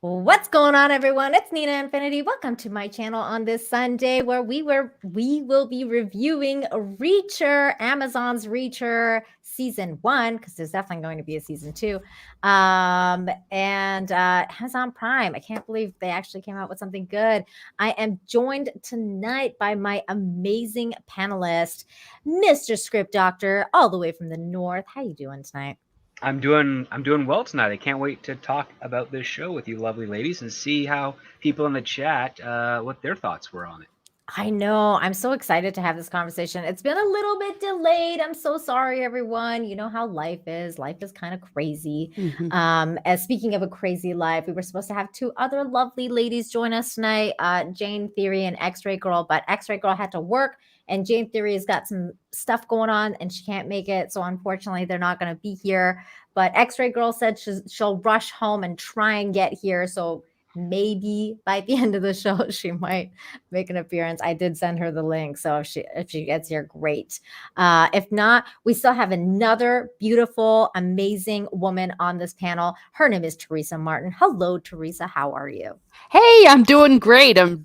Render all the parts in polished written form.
What's going on, everyone? It's Nina Infinity. Welcome to my channel on this Sunday, where we will be reviewing Reacher, Amazon's Reacher season 1, because there's definitely going to be a season 2, and Amazon Prime. I can't believe they actually came out with something good. I am joined tonight by my amazing panelist, Mr. Script Doctor, all the way from the north. How you doing tonight? I'm doing well tonight. I can't wait to talk about this show with you lovely ladies and see how people in the chat what their thoughts were on it. I know. I'm so excited to have this conversation. It's been a little bit delayed. I'm so sorry, everyone. You know how life is. Life is kind of crazy. Mhm. As speaking of a crazy life, we were supposed to have two other lovely ladies join us tonight, Jane Theory and X-Ray Girl, but X-Ray Girl had to work, and Jane Theory has got some stuff going on, and she can't make it. So unfortunately, they're not going to be here. But X-Ray Girl said she'll rush home and try and get here. So maybe by the end of the show, she might make an appearance. I did send her the link, so if she gets here, great. If not, we still have another beautiful, amazing woman on this panel. Her name is Teresa Martin. Hello, Teresa. How are you? Hey, I'm doing great. I'm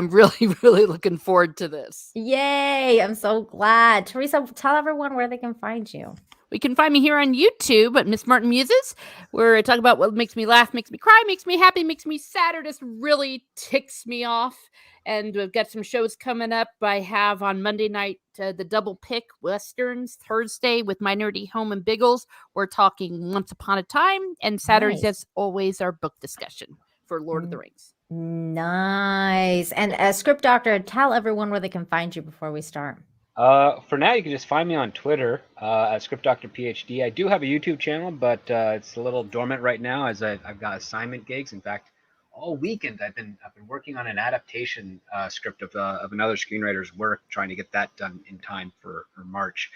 really, really looking forward to this. Yay! I'm so glad. Teresa, tell everyone where they can find you. You can find me here on YouTube at Miss Martin Muses, where I talk about what makes me laugh, makes me cry, makes me happy, makes me sad, or just really ticks me off. And we've got some shows coming up. I have on Monday night the Double Pick Westerns, Thursday with My Nerdy Home and Biggles. We're talking Once Upon a Time, and Saturdays, Nice. as always, our book discussion for Lord of the Rings. Nice. And Script Doctor, tell everyone where they can find you before we start. For now, you can just find me on Twitter at ScriptDoctorPhD. I do have a YouTube channel, but it's a little dormant right now as I've got assignment gigs. In fact, all weekend I've been working on an adaptation script of another screenwriter's work, trying to get that done in time for March.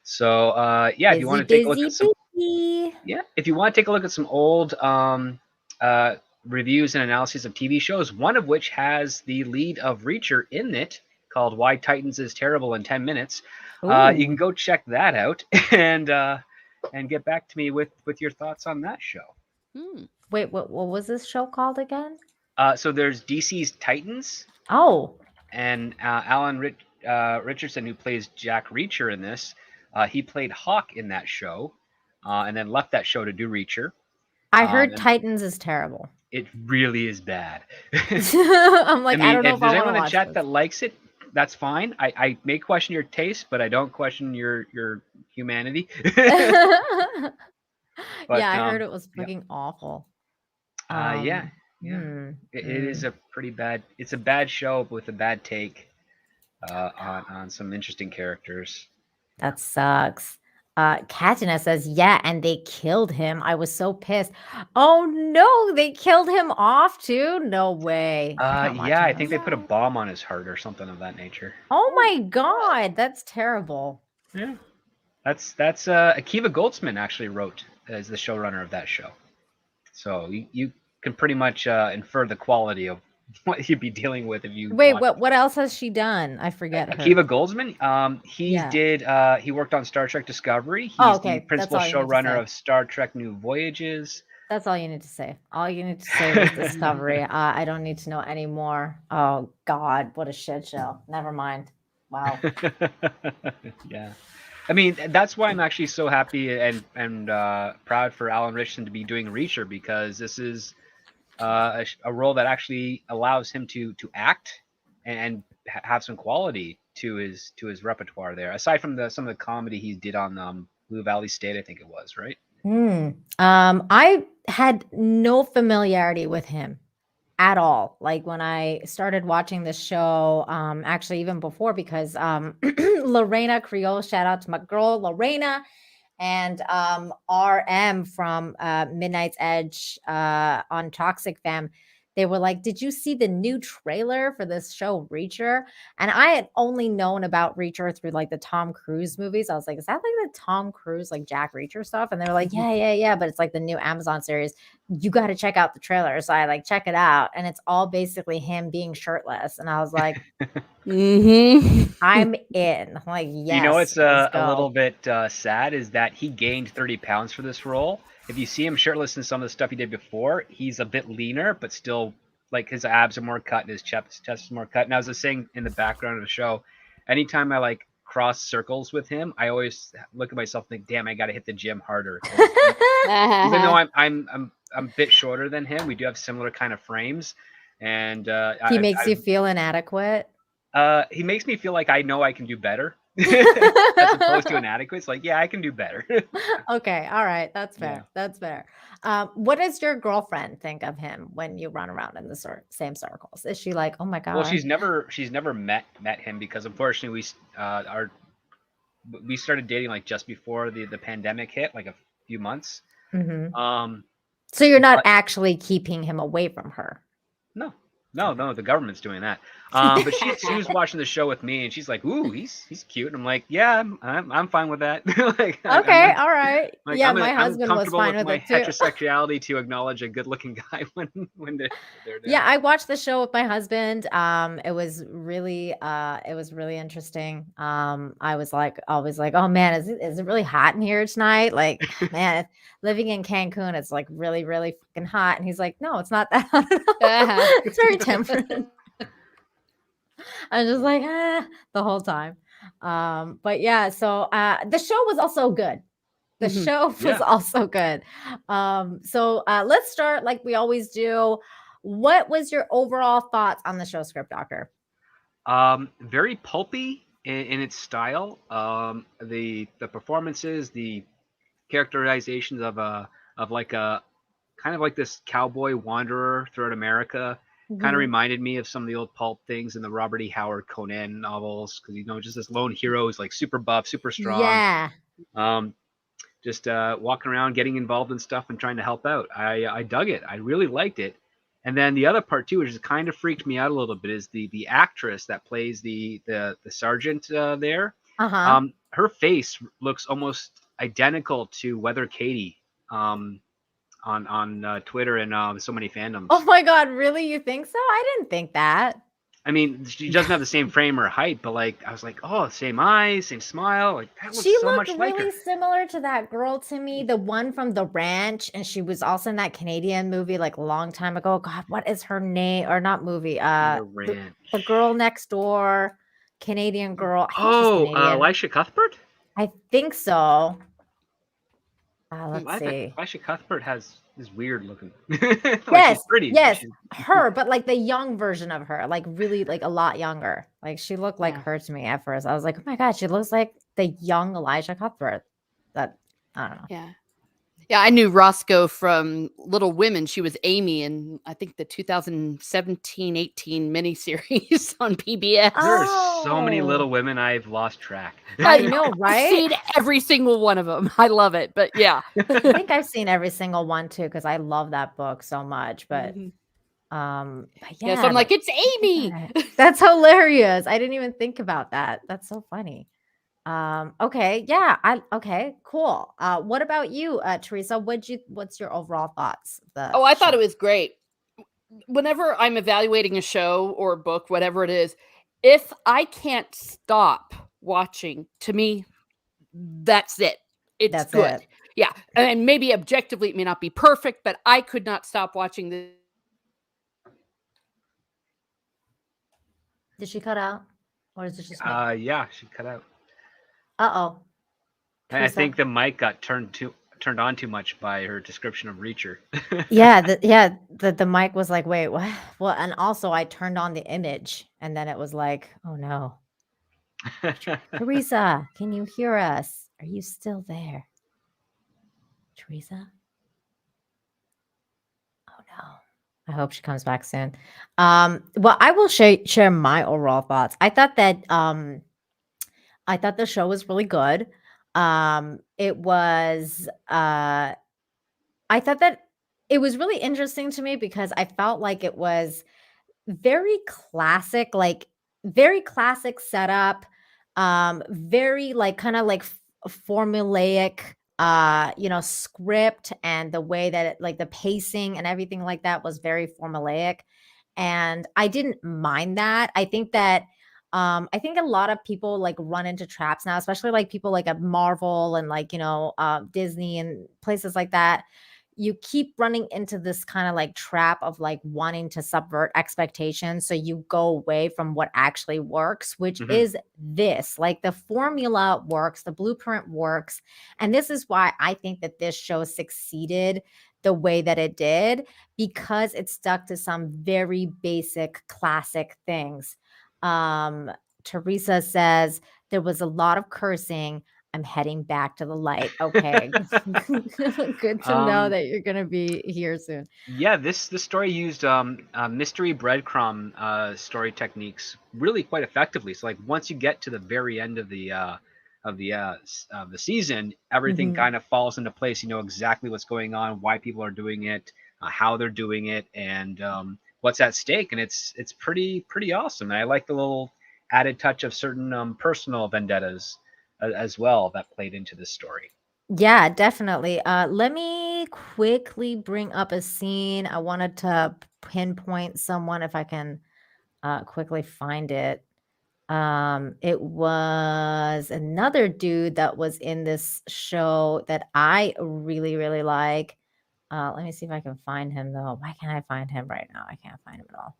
So yeah, if you Busy, want to take a look busy, at some busy. Yeah, if you want to take a look at some old uh, reviews and analyses of TV shows, one of which has the lead of Reacher in it, called "Why Titans Is Terrible in 10 Minutes," you can Ooh. go check that out and get back to me with your thoughts on that show. Hmm. Wait, what was this show called again? So there's DC's Titans, Oh, and Richardson, who plays Jack Reacher in this, he played Hawk in that show, and then left that show to do Reacher. I heard And Titans is terrible. it really is bad. I'm I like, I mean, don't know if if I there's want anyone to in the watch chat this. that likes it, that's fine. I may question your taste, but I don't question your humanity. Yeah, But I heard it was yeah, freaking awful. yeah, Um, yeah. hmm, It is hmm. a pretty bad. It's a bad show with a bad take on some interesting characters. Yeah. That sucks. Katina says, yeah, and they killed him. I was so pissed. Oh no, they killed him off too? No way. I'm not Yeah. watching I think this. they put a bomb on his heart or something of that nature. Oh my God, that's terrible. Yeah. That's Akiva Goldsman actually wrote as the showrunner of that show. So you can pretty much infer the quality of what you'd be dealing with if you Wait, watch what else has she done? I forget her. Akiva Goldsman. Yeah. He worked on Star Trek Discovery. Oh, He's the okay. That's principal all you need to showrunner say. of Star Trek New Voyages. That's all you need to say. All you need to say was Discovery. I don't need to know anymore. Oh God, what a shit show. Never mind. Wow. Yeah. I mean, that's why I'm actually so happy and proud for Alan Richardson to be doing Reacher, because this is a role that actually allows him to act and have some quality to his repertoire there. Aside from the some of the comedy he did on Blue Valley State, I think it was, right? Hmm. I had no familiarity with him at all. Like when I started watching this show, actually even before, because Lorena Creole, shout out to my girl Lorena, and RM from Midnight's Edge on Toxic Fam. They were like, "Did you see the new trailer for this show, Reacher?" And I had only known about Reacher through like the Tom Cruise movies. I was like, "Is that like the Tom Cruise, like Jack Reacher stuff?" And they were like, "Yeah, yeah, yeah." But it's like the new Amazon series. You got to check out the trailer. So I like check it out, and it's all basically him being shirtless. And I was like, Mm-hmm. I'm in. Like, You know, yes, it's let's a little go. bit sad is that he gained 30 pounds for this role. If you see him shirtless in some of the stuff he did before, he's a bit leaner, but still, like, his abs are more cut and his chest is more cut. And as I was saying in the background of the show, anytime I like cross circles with him, I always look at myself and think, damn, I got to hit the gym harder. Because even though I'm a bit shorter than him, we do have similar kind of frames. And He makes you feel inadequate. he makes me feel like I know I can do better, as opposed to inadequate. It's like, yeah, I can do better. Okay, all right, that's Yeah. fair. That's fair. What does your girlfriend think of him when you run around in the same circles? Is she like, oh my Well, god? she's never met him because unfortunately we started dating like just before the pandemic hit, like a few months. Hmm. Um, So you're not but actually keeping him away from her. no, no, the government's doing that. But she was watching the show with me, and she's like, "Ooh, he's cute." And I'm like, "Yeah, I'm fine with that." Like, I'm Okay, not all right. like Yeah, my I'm husband was comfortable fine with with my it too. heterosexuality to acknowledge a good-looking guy when they're Yeah, there. I watched the show with my husband. It was really interesting. I was like always like, "Oh man, is it really hot in here tonight?" Like, man, living in Cancun, it's like really, really fucking hot. And he's like, "No, it's not that hot at all. It's very temperate." I was just like, the whole time. But yeah, so the show was also good. The Mhm. show was Yeah. also good. So let's start like we always do. What was your overall thoughts on the show, Script Doctor? Very pulpy in its style. The performances, the characterizations of like a kind of like this cowboy wanderer throughout America kind of Mhm. reminded me of some of the old pulp things in the Robert E. Howard Conan novels because just this lone hero is like super buff, super strong. Yeah. Um, just walking around, getting involved in stuff, and trying to help out. I dug it. I really liked it. And then the other part too, which has kind of freaked me out a little bit, is the actress that plays the sergeant there. Uh-huh. Her face looks almost identical to Weather Katie on Twitter and so many Oh fandoms. my God, really? You think so? I didn't think that. I mean, she doesn't have the same frame or height, but like I was like, oh, same eyes, same smile. Like that looks She so looked much like really her. similar to that girl to me, the one from The Ranch, and she was also in that Canadian movie like a long time ago. God, what is her name? Or not movie? The The ranch. girl next door, Canadian girl. I think she's Oh, Canadian. Elisha Cuthbert. I think so. Let's I think see. Elisha Cuthbert is weird looking. Like Yes, she's pretty, but yes, she's her, but like the young version of her, like really like a lot younger. Like she looked like Yeah. her to me at first. I was like, oh my God, she looks like the young Elijah Cuthbert. That I don't know. Yeah. Yeah, I knew Roscoe from Little Women. She was Amy in, I think, the 2017-18 miniseries on PBS. there are so many Oh, Little Women I've lost track. I know, I've right? seen every single one of them. I love it. But yeah. I think I've seen every single one too because I love that book so much. Mhm. But Yeah, so yeah, I'm like, like it's look Amy. at it. That's hilarious. I didn't even think about that. That's so funny. Okay, yeah, okay, cool. What about you, Teresa? What's your overall thoughts of the Oh, I thought show? it was great. Whenever I'm evaluating a show or a book, whatever it is, if I can't stop watching, to me, that's it. It's That's good. it. Yeah. And maybe objectively it may not be perfect, but I could not stop watching this. Did she cut out? Or is it just me? Yeah, she cut out. Uh-oh. I Teresa. think the mic got turned on too much by her description of Reacher. Yeah, the mic was like, "Wait, what?" Well, and also I turned on the image and then it was like, "Oh no. Teresa, can you hear us? Are you still there? Teresa?" Oh no. I hope she comes back soon. Well, I will share my overall thoughts. I thought the show was really good. It was I thought that it was really interesting to me because I felt like it was very classic, like very classic setup, very like kind of like formulaic script, and the way that like the pacing and everything like that was very formulaic, and I didn't mind that. I think that I think a lot of people like run into traps now, especially like people like at Marvel and like, Disney and places like that. You keep running into this kind of like trap of like wanting to subvert expectations. So you go away from what actually works, which Hmm. is this. Like the formula works, the blueprint works. And this is why I think that this show succeeded the way that it did, because it stuck to some very basic classic things. um, Teresa says there was a lot of cursing. I'm heading back to the light. Okay. Good to know Um, that you're going to be here soon. yeah, this story used mystery breadcrumb story techniques really quite effectively. So like once you get to the very end of the season, everything Mhm. kind of falls into place. You know exactly what's going on, why people are doing it, how they're doing it, and what's at stake. And it's pretty awesome. And I like the little added touch of certain personal vendettas as well that played into this story. Yeah, definitely. Let me quickly bring up a scene. I wanted to pinpoint someone if I can quickly find it. It was another dude that was in this show that I really, really like. Let me see if I can find him though. Why can't I find him right now? I can't find him at all.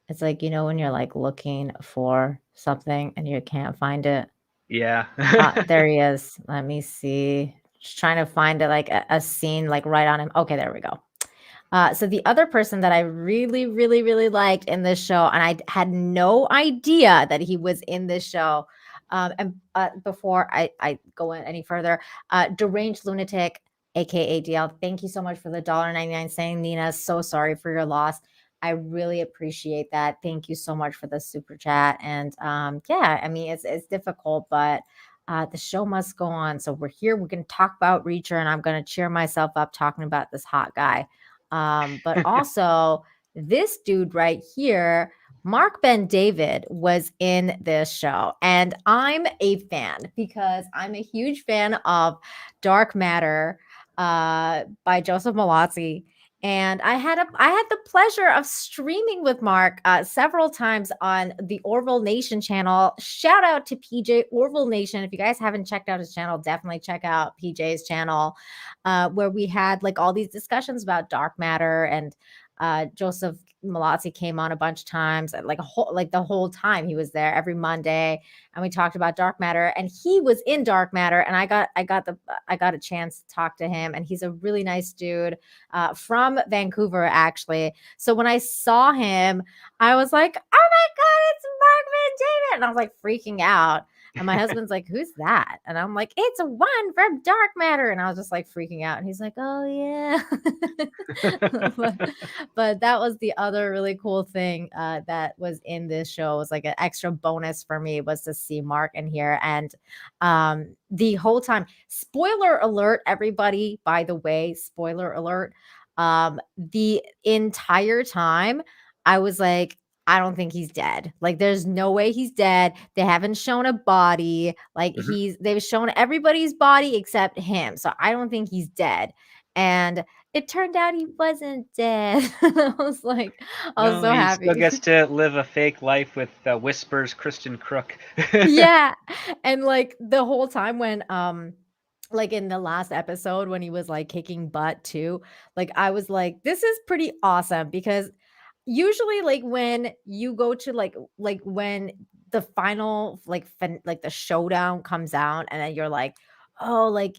It's like, when you're like looking for something and you can't find it. Yeah. There he is. Let me see. Just trying to find it like a scene like right on him. Okay, there we go. So the other person that I really, really, really liked in this show, and I had no idea that he was in this show. And before I go in any further, deranged lunatic, aka DL, thank you so much for the $1.99 saying, Nina, so sorry for your loss. I really appreciate that. Thank you so much for the super chat. And yeah, I mean it's difficult, but the show must go on. So we're here. We're going to talk about Reacher, and I'm going to cheer myself up talking about this hot guy. But also this dude right here, Mark Ben David, was in this show, and I'm a fan because I'm a huge fan of Dark Matter by Joseph Malazzi. And I had the pleasure of streaming with Mark several times on the Orville Nation channel. Shout out to PJ Orville Nation. If you guys haven't checked out his channel, definitely check out PJ's channel, where we had like all these discussions about dark matter. And Joseph Malazzi came on a bunch of times, like the whole time he was there every Monday, and we talked about dark matter. And he was in dark matter, and I got a chance to talk to him, and he's a really nice dude from Vancouver, actually. So when I saw him, I was like, "Oh my god, it's Mark Van David!" And I was like freaking out. And my husband's like, "Who's that?" And I'm like, "It's one from Dark Matter." And I was just like freaking out. And he's like, "Oh yeah." but, but that was the other really cool thing that was in this show. It was like an extra bonus for me was to see Mark in here. And the whole time, spoiler alert, everybody, by the way, spoiler alert. The entire time I was like, I don't think he's dead. Like, there's no way he's dead. They haven't shown a body. Like, Mhm. they've shown everybody's body except him. So I don't think he's dead. And it turned out he wasn't dead. I was No, so he still happy. gets to live a fake life with Whispers Kristen Crook. Yeah. And like the whole time when like in the last episode when he was like kicking butt too, like I was like, this is pretty awesome because usually like when you go to like when the final like the showdown comes out, and then you're like, oh, like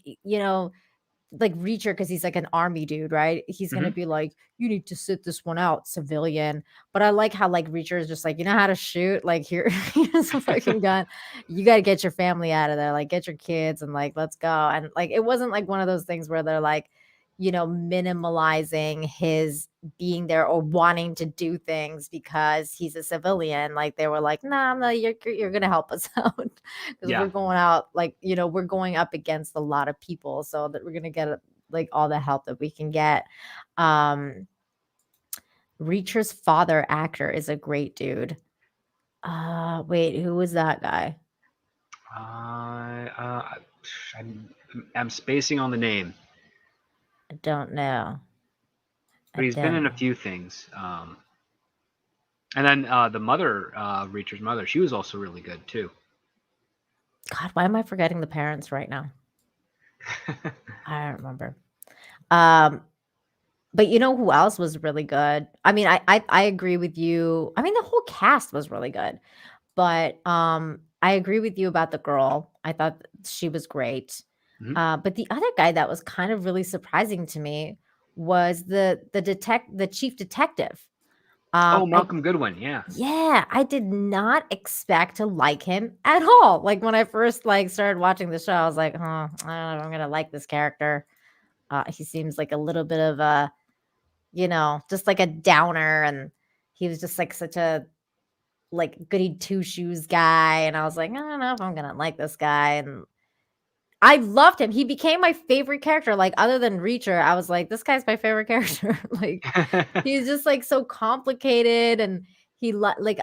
like Reacher, because he's like an army dude, right? He's gonna Mhm. be like, "You need to sit this one out, civilian." But I like how like Reacher is just like, "You know how to shoot? Like here, here's a fucking gun. You got to get your family out of there. Like get your kids and like let's go." And like it wasn't like one of those things where they're like, minimalizing his being there or wanting to do things because he's a civilian. Like they were like, "Nah, no, you're gonna help us out because we're Yeah. going out like we're going up against a lot of people, so that we're gonna get like all the help that we can get." Um, Reacher's father actor is a great dude. Wait, who was that guy? Uh, uh, I'm, I'm spacing on the name, I don't know. but I he's been don't in a know. few things. And then the mother, Reacher's mother, she was also really good too. God, why am I forgetting the parents right now? I don't remember. Um, but you know who else was really good? I mean, I agree with you. I mean, the whole cast was really good. But I agree with you about the girl. I thought she was great. Mhm. But the other guy that was kind of really surprising to me was the chief detective. Oh, I Malcolm Goodwin, yeah. Yeah, I did not expect to like him at all. Like when I first like started watching the show, I was like, "Huh, I don't know if I'm gonna like this character." He seems like a little bit of a, just like a downer, and he was just like such a like goody two shoes guy, and I was like, I don't know if I'm gonna like this guy, and I loved him. He became my favorite character. Like other than Reacher, I was like, this guy's my favorite character. Like he's just like so complicated, and like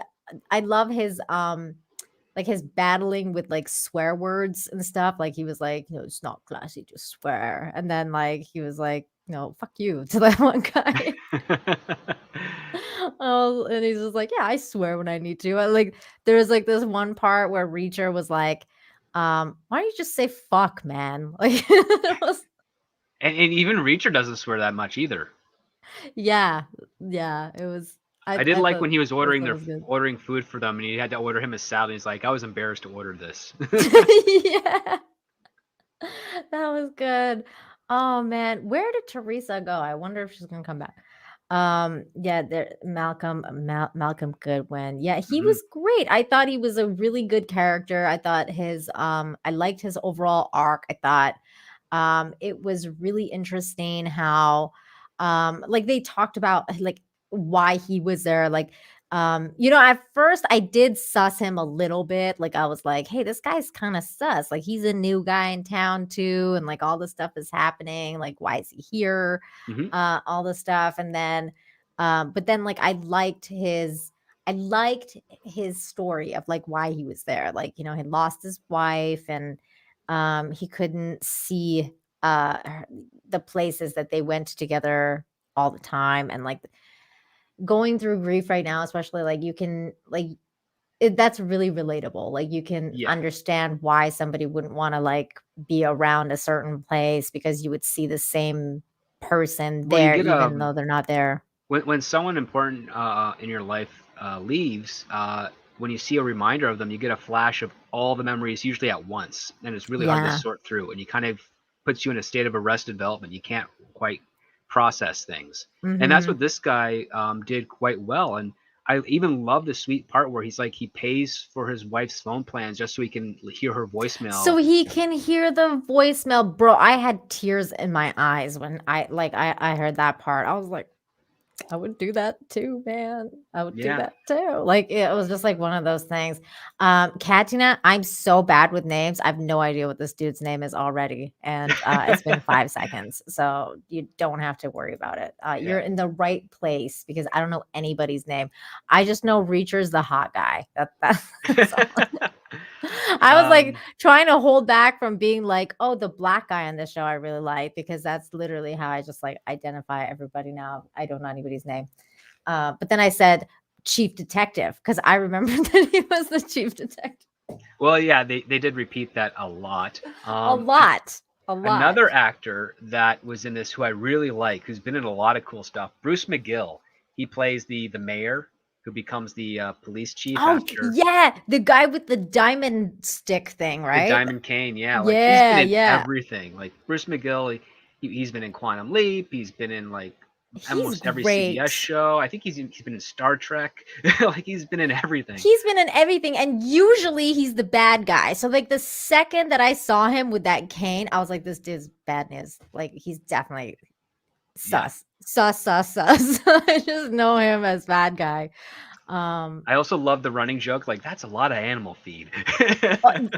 I love his like his battling with like swear words and stuff. Like he was like, it's not classy to swear, and then like he was like, no, fuck you to that one guy. Oh, and he's just like, yeah, I swear when I need to. Like there was like this one part where Reacher was like, why don't you just say fuck, man? Like it was, And even Reacher doesn't swear that much either. yeah, yeah, it was. I did I like thought when he was that ordering was good. ordering food for them, and he had to order him a salad. He's like, I was embarrassed to order this. Yeah. That was good. Oh man, where did Teresa go? I wonder if she's gonna come back. Yeah, there Malcolm Goodwin. Yeah, he Mhm. was great. I thought he was a really good character. I thought I liked his overall arc. I thought it was really interesting how like they talked about like why he was there. Like at first I did suss him a little bit. Like I was like, hey, this guy's kind of sus. Like he's a new guy in town too, and like all this stuff is happening. Like, why is he here? Mhm. All this stuff. And then but then like I liked his story of like why he was there. Like, he lost his wife, and he couldn't see the places that they went together all the time, and like going through grief right now, especially like you can like that's really relatable. Like you can Yeah. understand why somebody wouldn't want to like be around a certain place because you would see the same person Well, you there get even though they're not there. when someone important in your life leaves, when you see a reminder of them, you get a flash of all the memories usually at once, and it's really hard to Yeah. sort through. And you kind of puts you in a state of arrested development. You can't quite process things, and that's what Mhm. this guy did quite well. And I even love the sweet part where he's like he pays for his wife's phone plans just so he can hear her So voicemail. he can hear the voicemail, bro. I had tears in my eyes when I heard that part. I was like, I would do that too, man. I would do Yeah. that too. Like it was just like one of those things. Katina, I'm so bad with names. I have no idea what this dude's name is already. And it's been 5 seconds. So you don't have to worry about it. Yeah. You're in the right place because I don't know anybody's name. I just know Reacher's the hot guy. That's all. I was like um, trying to hold back from being like, oh, the black guy on the show I really like, because that's literally how I just like identify everybody now. I don't know anybody's name. But then I said chief detective because I remember that he was the chief detective. well, yeah, they did repeat that a lot. A lot. A lot. Another actor that was in this who I really like, who's been in a lot of cool stuff, Bruce McGill. He plays the mayor who becomes the police chief Oh, after yeah. The guy with the diamond stick thing, the right? Diamond Cane. Yeah, like he's been Yeah, in yeah. everything. Like Bruce McGill, he's been in Quantum Leap. He's been in like He's almost every CBS great. show. I think he's been in Star Trek. Like he's been in everything. He's been in everything, and usually he's the bad guy. So, like, the second that I saw him with that cane, I was like, this dude's bad news. Like, he's definitely Yeah. sus. Sus, sus, sus. I just know him as bad guy. Um, I also love the running joke. Like that's a lot of animal feed. uh,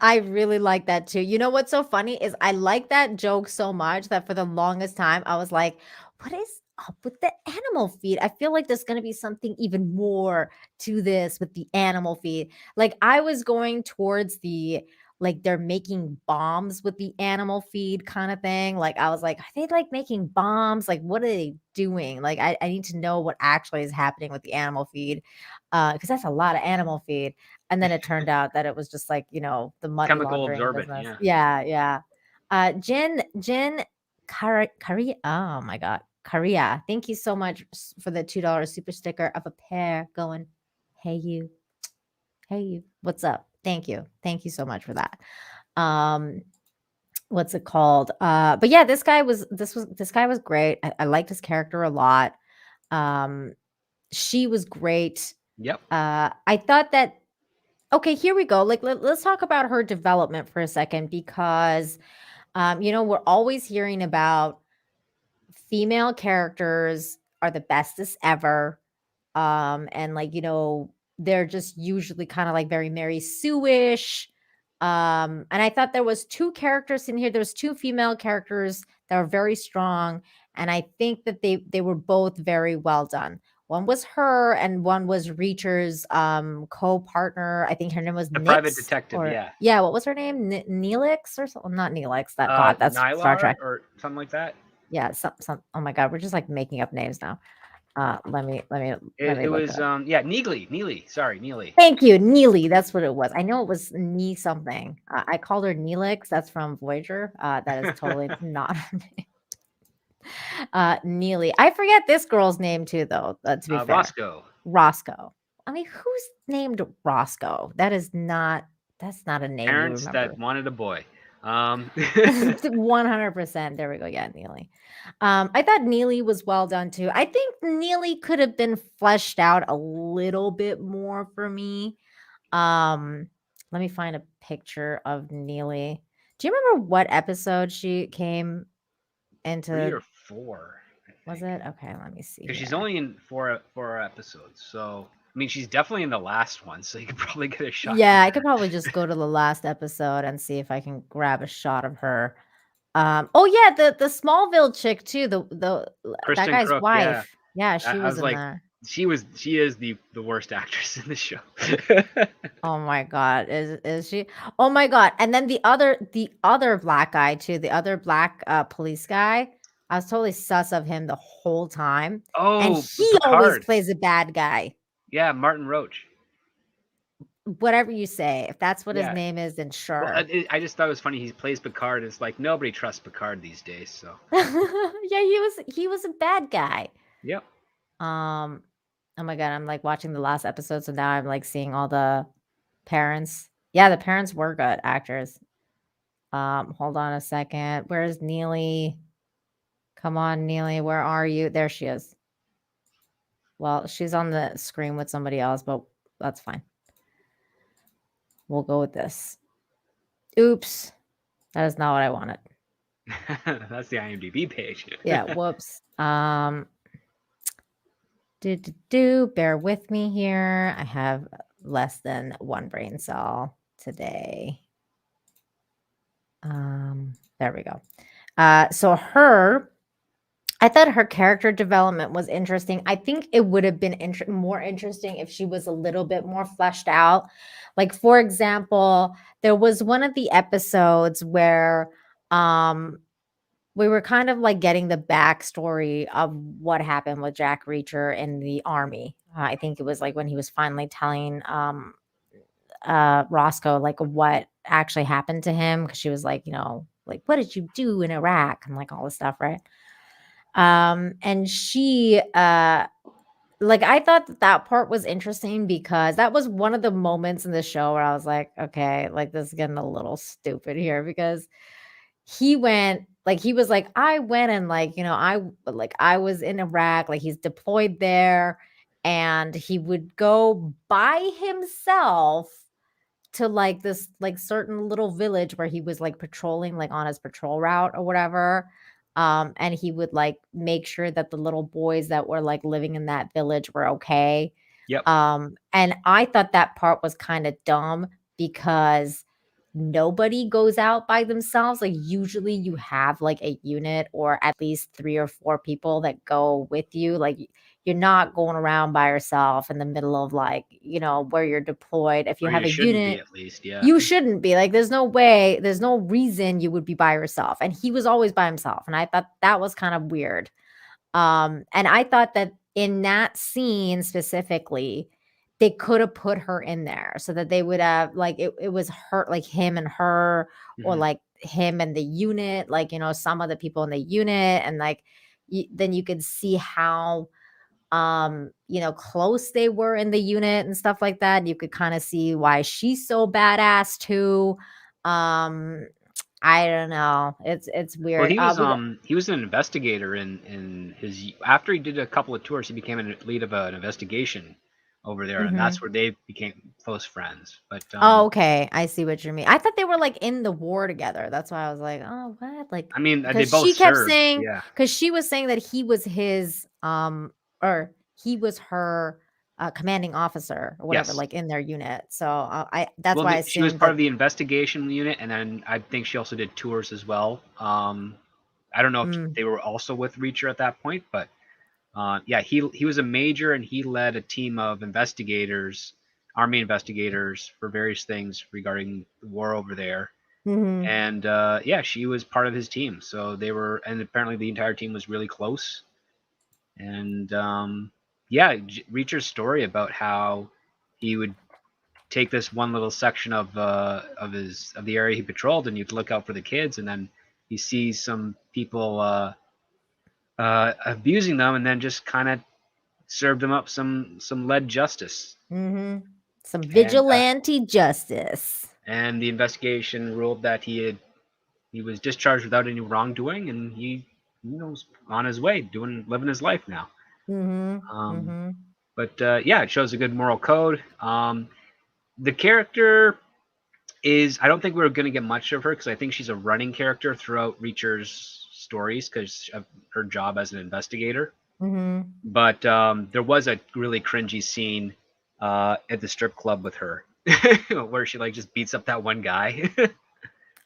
I really like that too. You know what's so funny is I like that joke so much that for the longest time I was like, what is up with the animal feed? I feel like there's going to be something even more to this with the animal feed. Like I was going towards the like they're making bombs with the animal feed kind of thing. Like I was like, are they like making bombs? Like what are they doing? Like I need to know what actually is happening with the animal feed. Because that's a lot of animal feed. And then it turned out that it was just like, the money Chemical laundering absorbent. business. Yeah. Yeah, yeah. Jin Korea. Oh my God. Korea. Thank you so much for the $2 super sticker of a pair going, hey you. Hey you. What's up? Thank you. Thank you so much for that. Um what's it called? But yeah, this guy was great. I liked his character a lot. Um she was great. Yep. I thought that okay, here we go. Like let's talk about her development for a second because we're always hearing about female characters are the bestest ever. And like, they're just usually kind of like very Mary Sue-ish. And I thought there was two characters in here. There was two female characters that were very strong. And I think that they were both very well done. One was her and one was Reacher's co-partner. I think her name was The private Nix detective. or Yeah. yeah, what was her name? Neelix or something? Not Neelix. That God, that's Star Nylar Trek. or something like that. Yeah, some oh my God, we're just like making up names now. Let me It look was up. yeah, Neely. Sorry, Neely. Thank you, Neely. That's what it was. I know it was Nee something. I called her Neelix. That's from Voyager. That is totally not her name. Neely. I forget this girl's name too, though. To be fair, Roscoe. Roscoe. I mean, who's named Roscoe? That's not a name you Parents remember. that wanted a boy. 100%. There we go. Yeah, Neely. I thought Neely was well done too. I think Neely could have been fleshed out a little bit more for me. Let me find a picture of Neely. Do you remember what episode she came 3 into? or 4, I Was think. it? Okay, let me see Because she's here. only in four episodes, so I mean she's definitely in the last one, so you could probably get a shot from Yeah, I her. could probably just go to the last episode and see if I can grab a shot of her. Oh yeah, the Smallville chick too, that Kristen guy's Crook, yeah. wife. Yeah, she I was was in like, there. she is the worst actress in the show. Oh my God, is she? Oh my God. And then the other black guy too, the other black police guy. I was totally sus of him the whole time. And Oh, he always Picard. plays a bad guy. Yeah, Martin Roach. Whatever you say. If that's what his Yeah. name is, then Well, sure. I just thought it was funny. He plays Picard. It's like nobody trusts Picard these days. So, Yeah, he was a bad guy. yep. Um, oh my God, I'm like watching the last episode, so now I'm like seeing all the parents. Yeah, the parents were good actors. Hold on a second. Where's Neely? Come on, Neely, where are you? There she is. Well, she's on the screen with somebody else, but that's fine. We'll go with this. Oops. That is not what I wanted. That's the IMDb page. Yeah, whoops. Bear with me here. I have less than one brain cell today. There we go. So I thought her character development was interesting. I think it would have been more interesting if she was a little bit more fleshed out. Like, for example, there was one of the episodes where we were kind of like getting the backstory of what happened with Jack Reacher in the army. I think it was like when he was finally telling Roscoe like what actually happened to him because she was like, like what did you do in Iraq and like all this stuff, right? And she like I thought that part was interesting because that was one of the moments in the show where I was like, okay, like this is getting a little stupid here because he was like, I went and like, I was in Iraq, like he's deployed there, and he would go by himself to like this like certain little village where he was like patrolling like on his patrol route or whatever. And he would like make sure that the little boys that were like living in that village were okay. Yep. And I thought that part was kind of dumb because nobody goes out by themselves. Like usually you have like a unit or at least 3 or 4 people that go with you. Like you're not going around by yourself in the middle of like, where you're deployed. If you Or have you a shouldn't be, unit, at least. Yeah. you shouldn't be. Like there's no way, there's no reason you would be by yourself. And he was always by himself. And I thought that was kind of weird. And I thought that in that scene specifically, they could have put her in there so that they would have like it was her, like him and her, or Hmm. like him and the unit, like some of the people in the unit, and like then you could see how close they were in the unit and stuff like that. You could kind of see why she's so badass too. Um, I don't know. It's Well, weird. We got, he was an investigator in his after he did a couple of tours, he became a lead of an investigation over there, and mhm. that's where they became close friends. But Oh, okay. I see what you mean. I thought they were like in the war together. That's why I was like, "Oh, what?" Like I mean, they because both she kept served. saying, Yeah. because she was saying that he was his or he was her commanding officer or whatever, Yes. like in their unit. So I that's Well, why I she was assumed part of that. the investigation unit, and then I think she also did tours as well. I don't know if Mm, they were also with Reacher at that point, but yeah, he was a major, and he led a team of investigators, army investigators, for various things regarding the war over there. mm-hmm, And yeah, she was part of his team. So they were, and apparently the entire team was really close. And yeah, Reacher's story about how he would take this one little section of the area he patrolled, and you'd look out for the kids, and then he sees some people abusing them, and then just kind of served them up some lead justice. mm-hmm. Some And vigilante justice. the investigation ruled that he was discharged without any wrongdoing, and he was on his way, living his life now. Mm-hmm. Um, Mm-hmm. but yeah, it shows a good moral code. The character is, I don't think we're going to get much of her because I think she's a running character throughout Reacher's stories because of her job as an investigator. Mm-hmm. But there was a really cringy scene at the strip club with her where she like just beats up that one guy.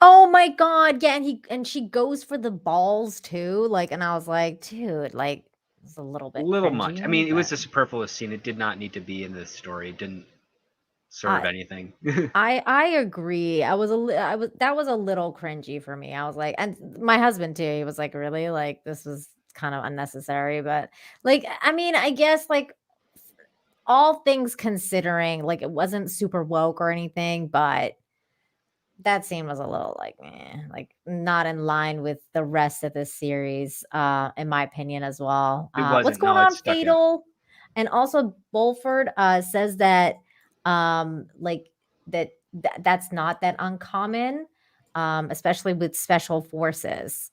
Oh my god, yeah, and she goes for the balls too, like, and I was like, dude, like, it's a little A bit little much. I cringy, mean, it but was a superfluous scene. It did not need to be in this story. It didn't serve I anything. I agree. I was that was a little cringy for me. I was like, and my husband too. He was like, really, like this was kind of unnecessary, but like, I mean, I guess like all things considering, like it wasn't super woke or anything, but that scene was a little like, like not in line with the rest of the series, in my opinion as well. It What's wasn't. going No, it on, stuck out. Fatal? And also Bulford says that like that's not that uncommon, especially with special forces.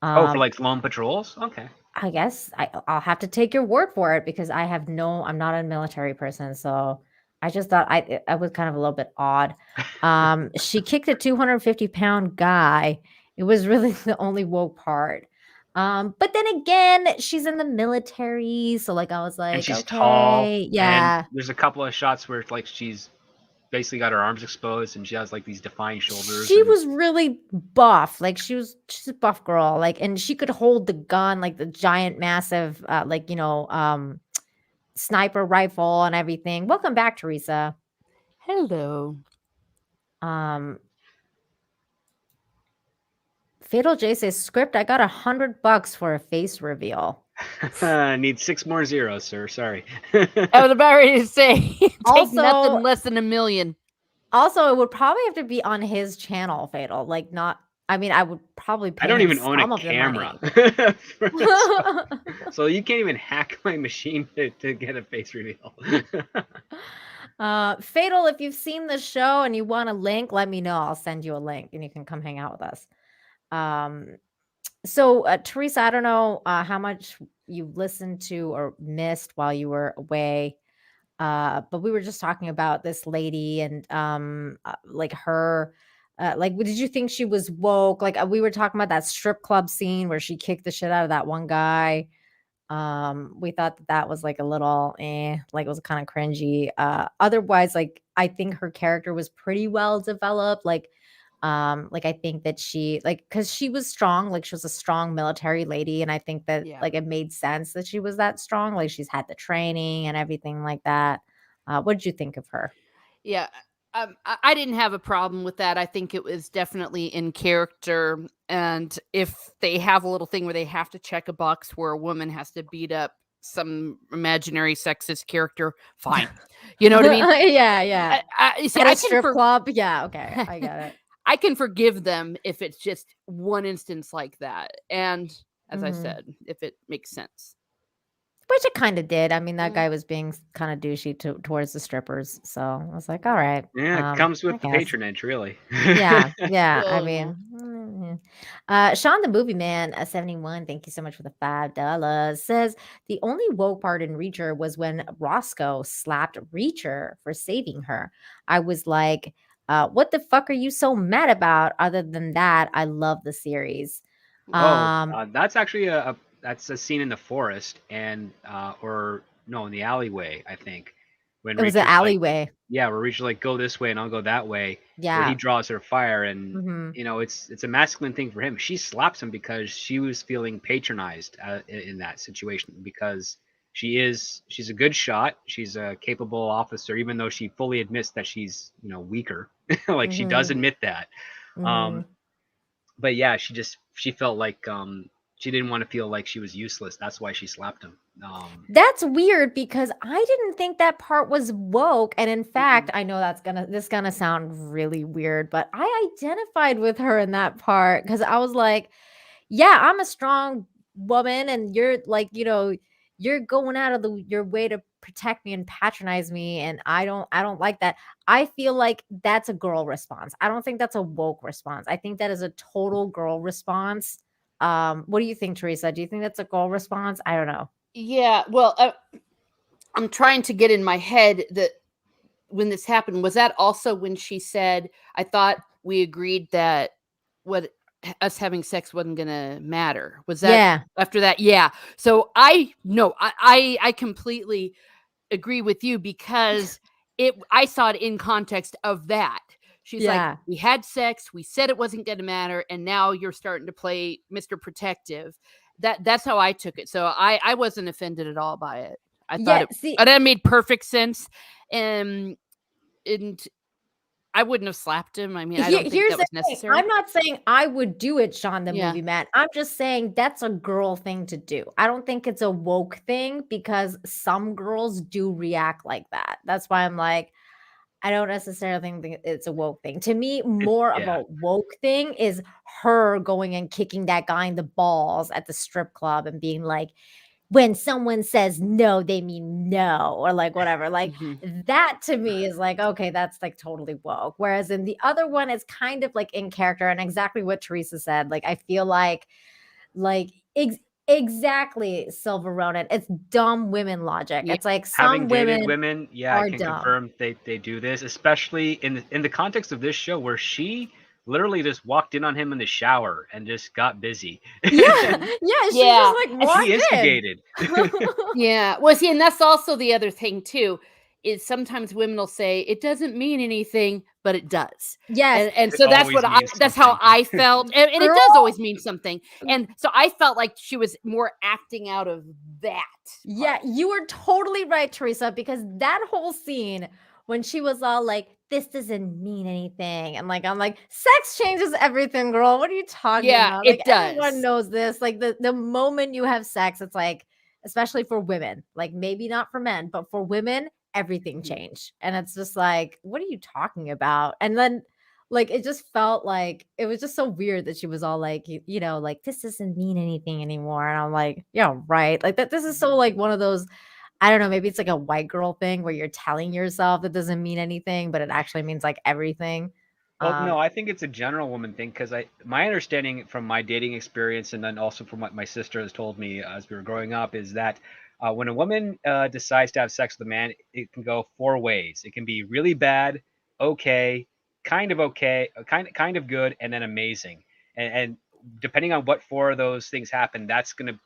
Oh, for Um, like lone patrols? Okay. I guess I'll have to take your word for it because I'm not a military person, so I just thought I was kind of a little bit odd. She kicked a 250-pound guy. It was really the only woke part. But then again, she's in the military, so like I was And like, she's tall, okay, and yeah. there's a couple of shots where like she's basically got her arms exposed, and she has like these defined shoulders, She and was really buff. Like she's a buff girl. Like, and she could hold the gun, like the giant, massive, like sniper rifle and everything. Welcome back, Teresa. Hello. Um, Fatal J says script. I got $100 for a face reveal. need 6 more zeros, sir. Sorry. I was about ready to say, take Also, nothing less than $1 million. it would probably have to be on his channel, Fatal. Like, not. I mean, I would probably I pay don't him even own a some of the camera. money. So you can't even hack my machine to get a face reveal. Fatal, if you've seen the show and you want a link, let me know. I'll send you a link and you can come hang out with us. So, Teresa, I don't know how much you listened to or missed while you were away, but we were just talking about this lady and like her. Like, did you think she was woke? Like, we were talking about that strip club scene where she kicked the shit out of that one guy. We thought that was like a little, like it was kind of cringy. Otherwise, like I think her character was pretty well developed. Like Like I think that she like because she was strong, like she was a strong military lady, and I think that Yeah. like it made sense that she was that strong. Like she's had the training and everything like that. What did you think of her? Yeah. I didn't have a problem with that. I think it was definitely in character. And if they have a little thing where they have to check a box where a woman has to beat up some imaginary sexist character, fine. You know what I mean? Yeah, yeah. You see, At a strip club? Yeah, okay, I get it. I can forgive them if it's just one instance like that. And as I Mhm. said, if it makes sense. Which it kinda did. I mean, that Mm. guy was being kinda douchey towards the strippers, so I was like, "Alright, Yeah, it comes I with the guess." patronage, really. Yeah, yeah, I Oh, yeah. mean, Sean the Movie Man, 71, thank you so much for the $5, says, "The only woke part in Reacher was when Roscoe slapped Reacher for saving her. I was like, what the fuck are you so mad about? Other than that, I love the series." Oh, Um, that's actually that's a scene in the forest and or no, in the alleyway, I think, when it was an Reacher's like, alleyway. yeah, where Reacher's like, go this way and I'll go that way, where he Yeah, draws her fire, and mhm, it's a masculine thing for him. She slaps him because she was feeling patronized in that situation because she's a good shot, she's a capable officer, even though she fully admits that she's weaker, like she does mhm, admit that. Um, mhm. but yeah, she felt like she didn't want to feel like she was useless. That's why she slapped him. That's weird because I didn't think that part was woke, and in fact, Mm-mm. I know this gonna sound really weird, but I identified with her in that part because I was like, "Yeah, I'm a strong woman, and you're like, you're going out of your way to protect me and patronize me, and I don't like that." I feel like that's a girl response. I don't think that's a woke response. I think that is a total girl response. What do you think, Teresa? Do you think that's a girl response? I don't know. Yeah. Well, I'm trying to get in my head that when this happened, was that also when she said, I thought we agreed that what us having sex wasn't gonna matter? Was that Yeah. after that? Yeah. So I no, I completely agree with you because I saw it in context of that. She's like, Yeah. we had sex, we said it wasn't gonna matter, and now you're starting to play Mr. Protective. That's how I took it. So I wasn't offended at all by it. I thought Yeah, it see, that made perfect sense. And and I wouldn't have slapped him. I mean, I don't think here's that the was thing. necessary. I'm not saying I would do it, Sean the Yeah. Movie Man. I'm just saying that's a girl thing to do. I don't think it's a woke thing because some girls do react like that. That's why I'm like, I don't necessarily think that it's a woke thing. To me, more of yeah, a woke thing is her going and kicking that guy in the balls at the strip club and being like, when someone says no, they mean no, or like whatever. Like Mhm. that to me is like, okay, that's like totally woke. Whereas in the other one, it's kind of like in character and exactly what Teresa said. Like I feel like exactly Silver Ronin. It's dumb women logic. Yeah. It's like having some dated women women, yeah, I are can dumb. confirm they do this, especially in the context of this show where she literally just walked in on him in the shower and just got busy. Yeah, yeah, she just Yeah. like She walked in. instigated. Yeah. Well, see, and that's also the other thing too, is sometimes women will say it doesn't mean anything, but it does. Yes, And It so always means that's how something. I felt. And it does girl. always mean something. And so I felt like she was more acting out of that Yeah, part. you were totally right, Teresa, because that whole scene when she was all like, "This doesn't mean anything," and like, I'm like, "Sex changes everything, girl. What are you talking Yeah, about? Like, it everyone does. knows this. Like, the moment you have sex, it's like, especially for women, like maybe not for men, but for women, everything Mhm. changed, and it's just like, what are you talking about? And then like it just felt like it was just so weird that she was all like, like this doesn't mean anything anymore. And I'm like, yeah, right. Like that this is so Mhm. like one of those, I don't know, maybe it's like a white girl thing where you're telling yourself that doesn't mean anything, but it actually means like everything. Well, no, Um, I think it's a general woman thing because my understanding from my dating experience and then also from what my sister has told me as we were growing up is that when a woman decides to have sex with a man, it can go four ways. It can be really bad, okay, kind of good, and then amazing. And depending on what four of those things happen, that's going to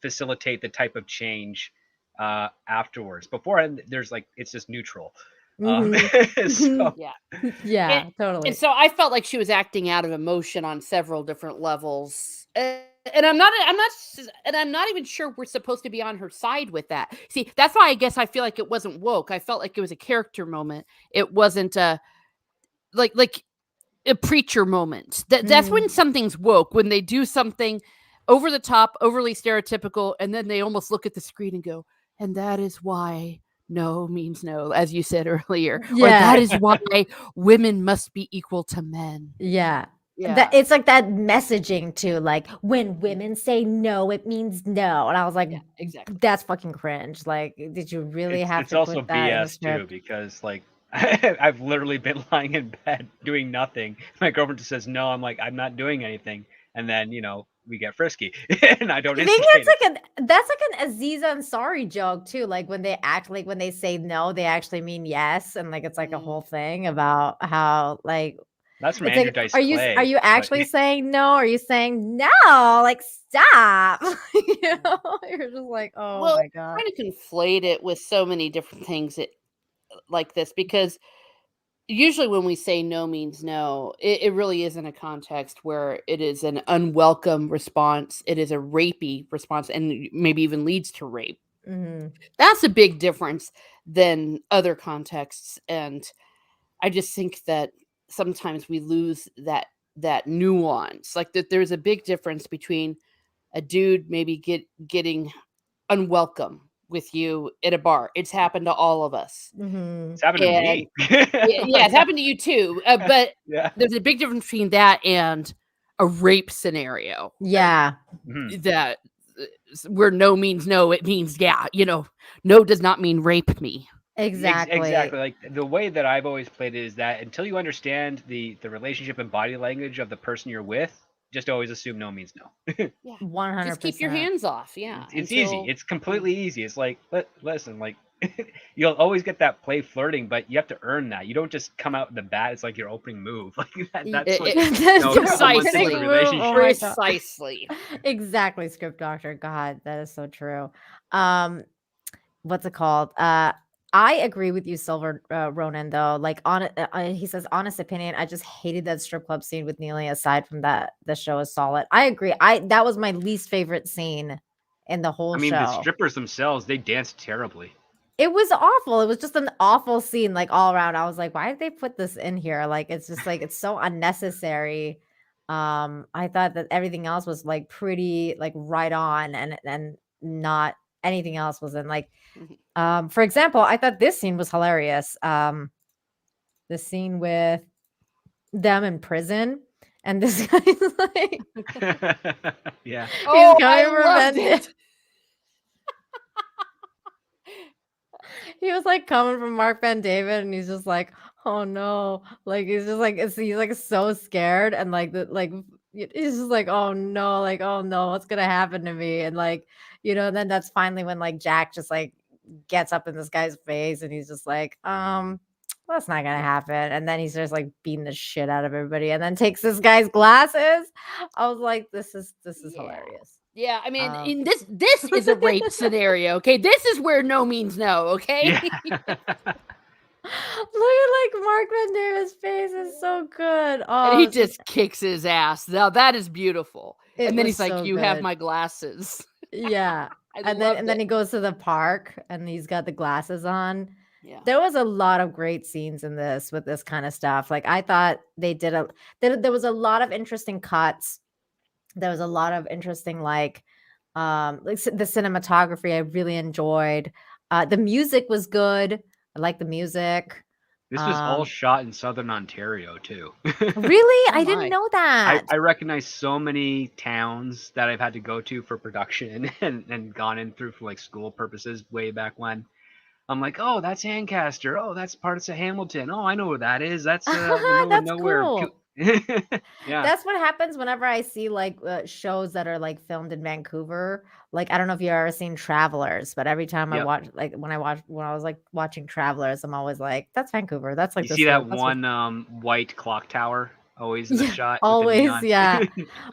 facilitate the type of change afterwards. Beforehand, there's like it's just neutral. Mhm. So Yeah. And, Yeah, and totally. so I felt like she was acting out of emotion on several different levels. And I'm not even sure we're supposed to be on her side with that. See, that's why I guess I feel like it wasn't woke. I felt like it was a character moment. It wasn't a like a preacher moment. That's when Mhm. something's woke, when they do something over the top, overly stereotypical, and then they almost look at the screen and go, and that is why no means no, as you said earlier, or that Yeah, is why women must be equal to men. yeah. That Yeah. it's like that messaging too, like, when women say no, it means no, and I was like, Yeah, exactly. "That's fucking cringe." Like, did you really have it's to also put that in the BS too, script? because like I've literally been lying in bed doing nothing. My girlfriend just says no. I'm like, I'm not doing anything, and then we get frisky, and I don't I think instigate it. that's like an Aziz Ansari joke too, like, when they act like when they say no, they actually mean yes, and, like, it's like a Mm. whole thing about how, like That's from it's Andrew like, Dice are Clay, you but actually saying no? Are you saying, "No, like, stop." You know? You're just like, "Oh Well, my god." trying to conflate it with so many different things like this, because usually when we say no means no, it really is in a context where it is an unwelcome response. It is a rapey response and maybe even leads to rape. Mhm. That's a big difference than other contexts. And I just think that sometimes we lose that nuance. Like that there's a big difference between a dude maybe getting unwelcome with you at a bar. It's happened to all of us. Mhm. it's happened to And me. yeah, it's happened to you too. But Yeah. there's a big difference between that and a rape scenario. Yeah, Mhm. That where no means no, it means yeah. No does not mean rape me. exactly. Exactly. Like the way that I've always played it is that until you understand the relationship and body language of the person you're with, just always assume no means no. Yeah, just keep your 100%. hands off. Yeah, It's easy. until It's yeah. completely easy. It's like listen, like you'll always get that play flirting, but you have to earn that. You don't just come out the bat. It's like your opening move. Like Y that's like That's a your couple months into the opening Precisely, move, oh relationship. my god. precisely. Exactly, script doctor, god, that is so true. Um, what's it called? I agree with you, Silver, Ronan, though, like, he says, "Honest opinion, I just hated that strip club scene with Neely. Aside from that, the show is solid." I agree, that was my least favorite scene in the I whole mean, the show. strippers themselves, they dance terribly. It was awful. It was just an awful scene, like, all around. I was like, "Why did they put this in here?" Like, it's just, like, it's so unnecessary. I thought that everything else was, like, pretty, like, right on, and not anything else was in, like, Mhm. for example, I thought this scene was hilarious. The scene with them in prison, and this guy's like Yeah. he's Oh, I coming for loved vengeance. it. He was, like, coming from Mark Van David, and he's just like, "Oh, no." Like, he's just, like he's, like, so scared, and, like, he's just like, "Oh, no." Like, "Oh, no, what's gonna happen to me?" And, like, then that's finally when, like, Jack just, like, gets up in this guy's face, and he's just like, that's not gonna happen." And then he's just, like, beating the shit out of everybody, and then takes this guy's glasses. I was like, "This is Yeah. hilarious." Yeah, I mean, Um in this is a rape scenario, okay? This is where no means no, okay? Yeah. Look at, like, Mark Van David's face is so good. And Oh, he it's just just kicks his ass. Now that is beautiful. it And then was he's like, so "You have good. my glasses." Yeah. I And then loved and then it. he goes to the park, and he's got the glasses on. Yeah. There was a lot of great scenes in this with this kinda stuff. Like, I thought they did a there was a lot of interesting cuts. There was a lot of interesting, the cinematography I really enjoyed. The music was good. I like the music. This was all Um shot in Southern Ontario too. Really? Oh I didn't my. know that. I recognize so many towns that I've had to go to for production and gone in through for like school purposes way back when. I'm like, oh, that's Ancaster. Oh, that's parts of Hamilton. Oh, I know where that is. That's the middle of That's nowhere. cool. Yeah. That's what happens whenever I see, like, shows that are, like, filmed in Vancouver. Like, I don't know if you've ever seen Travelers, but every time I Yep. watch like, when I was, like, watching Travelers, I'm always like, "That's Vancouver. That's, like, You see this that look. That's what." one white clock tower? always in the shot with the Always, neon. yeah.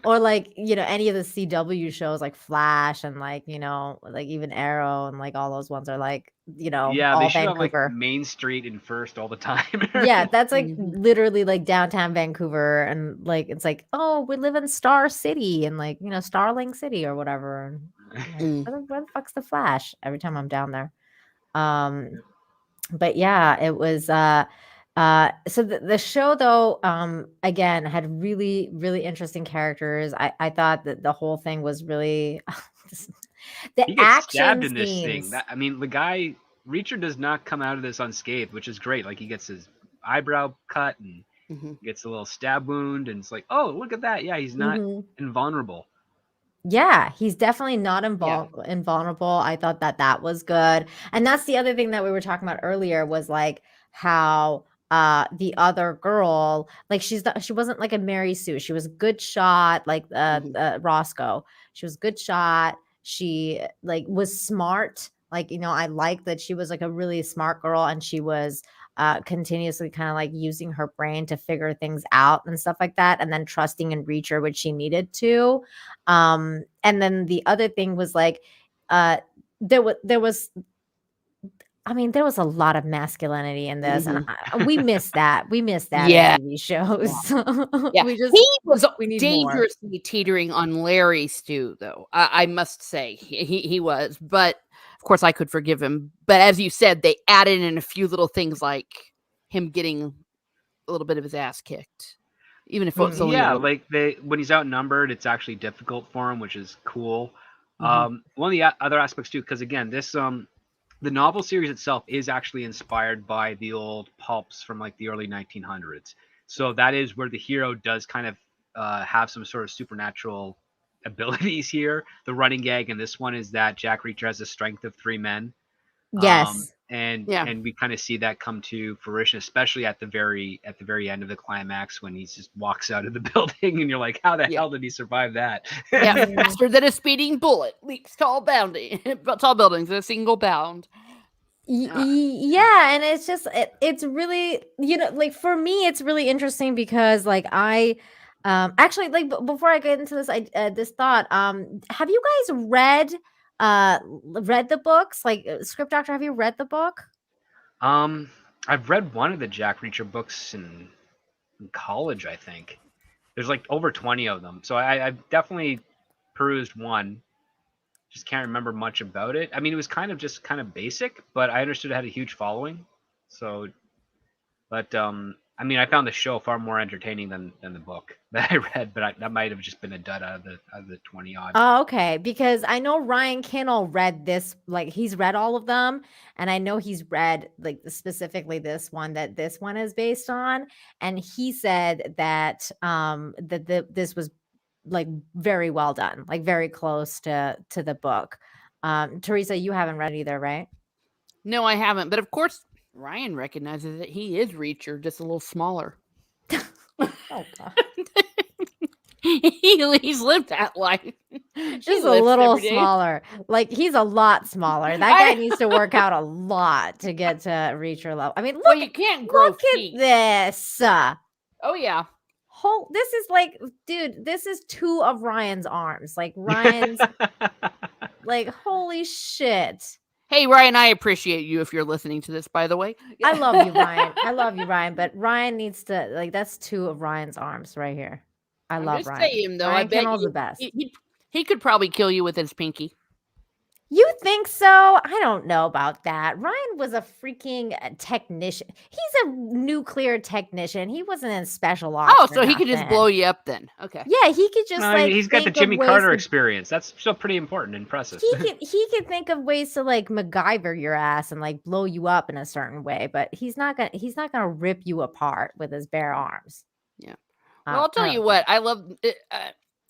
Or like, any of the CW shows like Flash and like, like even Arrow and like all those ones are like, Yeah, they all shoot on like Vancouver. Main Street and First all the time. Yeah, that's like Mhm. literally like downtown Vancouver and like it's like, oh, we live in Star City and like, Starling City or whatever. And I'm like, Mm. where the fuck's the Flash every time I'm down there? But yeah, it was so the show though again had really really interesting characters. I thought that the whole thing was really the He gets stabbed action in this thing. scenes. That I mean, the guy Reacher does not come out of this unscathed, which is great. Like he gets his eyebrow cut and Mhm. gets a little stab wound, and it's like, oh, look at that. Yeah, he's not Mhm. invulnerable. Yeah, he's definitely not Yeah. invulnerable. I thought that that was good. And that's the other thing that we were talking about earlier was like how the other girl, like she wasn't like a Mary Sue. She was a good shot, like Mhm. Roscoe. She was a good shot. She like was smart. Like, I like that she was like a really smart girl and she was continuously kind of like using her brain to figure things out and stuff like that, and then trusting in Reacher, which she needed to. And then the other thing was like, there was I mean, there was a lot of masculinity in this, and Mhm. we miss that. We miss that in Yeah. TV Yeah. shows. Yeah. We just He was we need more. dangerously teetering on Larry's too, though. I must say he was, but of course I could forgive him. But as you said, they added in a few little things like him getting a little bit of his ass kicked, even if it was only a Yeah, little. like when he's outnumbered, it's actually difficult for him, which is cool. Mhm. One of the other aspects too, because again, this the novel series itself is actually inspired by the old pulps from like the early 1900s. So that is where the hero does kind of have some sort of supernatural abilities here. The running gag in this one is that Jack Reacher has the strength of three men. Yes. Yeah. And we kind of see that come to fruition, especially at the very end of the climax when he just walks out of the building, and you're like, how the Yeah. hell did he survive that? Yeah. Mhm. Faster than a speeding bullet, leaps tall bounding, tall buildings in a single bound. Ah, Yeah, and it's just it's really, like for me it's really interesting because like I actually like before I get into this this thought, have you guys read the books? Like Script Doctor, have you read the book? um, I've read one of the Jack Reacher books in college, I think. There's like over 20 of them, so I've definitely perused one. Just can't remember much about it. I mean, it was kind of basic, but I understood it had a huge following. So but I mean, I found the show far more entertaining than the book that I read. But that might have just been a dud out of the 20 odd. Oh, okay, because I know Ryan Kinnell read this, like he's read all of them, and I know he's read like specifically this one that this one is based on, and he said that this was like very well done, like very close to the book. Teresa, you haven't read either, right? no, I haven't. But of course, Ryan recognizes that he is Reacher, just a little smaller. Oh god. He's lived that life. She Just a lifts little every day. smaller. Like he's a lot smaller. That guy needs to work out a lot to get to reach your level. I mean, Well, you can't grow look at feet. this. Oh yeah. This is like, dude, this is two of Ryan's arms. Like Ryan's like, holy shit. Hey Ryan, I appreciate you if you're listening to this, by the way. I love you, Ryan. I love you, Ryan. But Ryan needs to like, that's two of Ryan's arms right here. I I'm love just Ryan. saying though, I Ryan bet Kinnell's the you best. he could probably kill you with his pinky. You think so? I don't know about that. Ryan was a freaking technician. He's a nuclear technician. He wasn't in special ops. Oh, or so he could just nothing. blow you up then. Okay. Yeah, he could just No, like he's got the think of Jimmy ways Carter to experience. That's still pretty important and impressive. he could think of ways to like MacGyver your ass and like blow you up in a certain way, but he's not gonna rip you apart with his bare arms. Yeah. Well, I'll tell I you don't what. I love.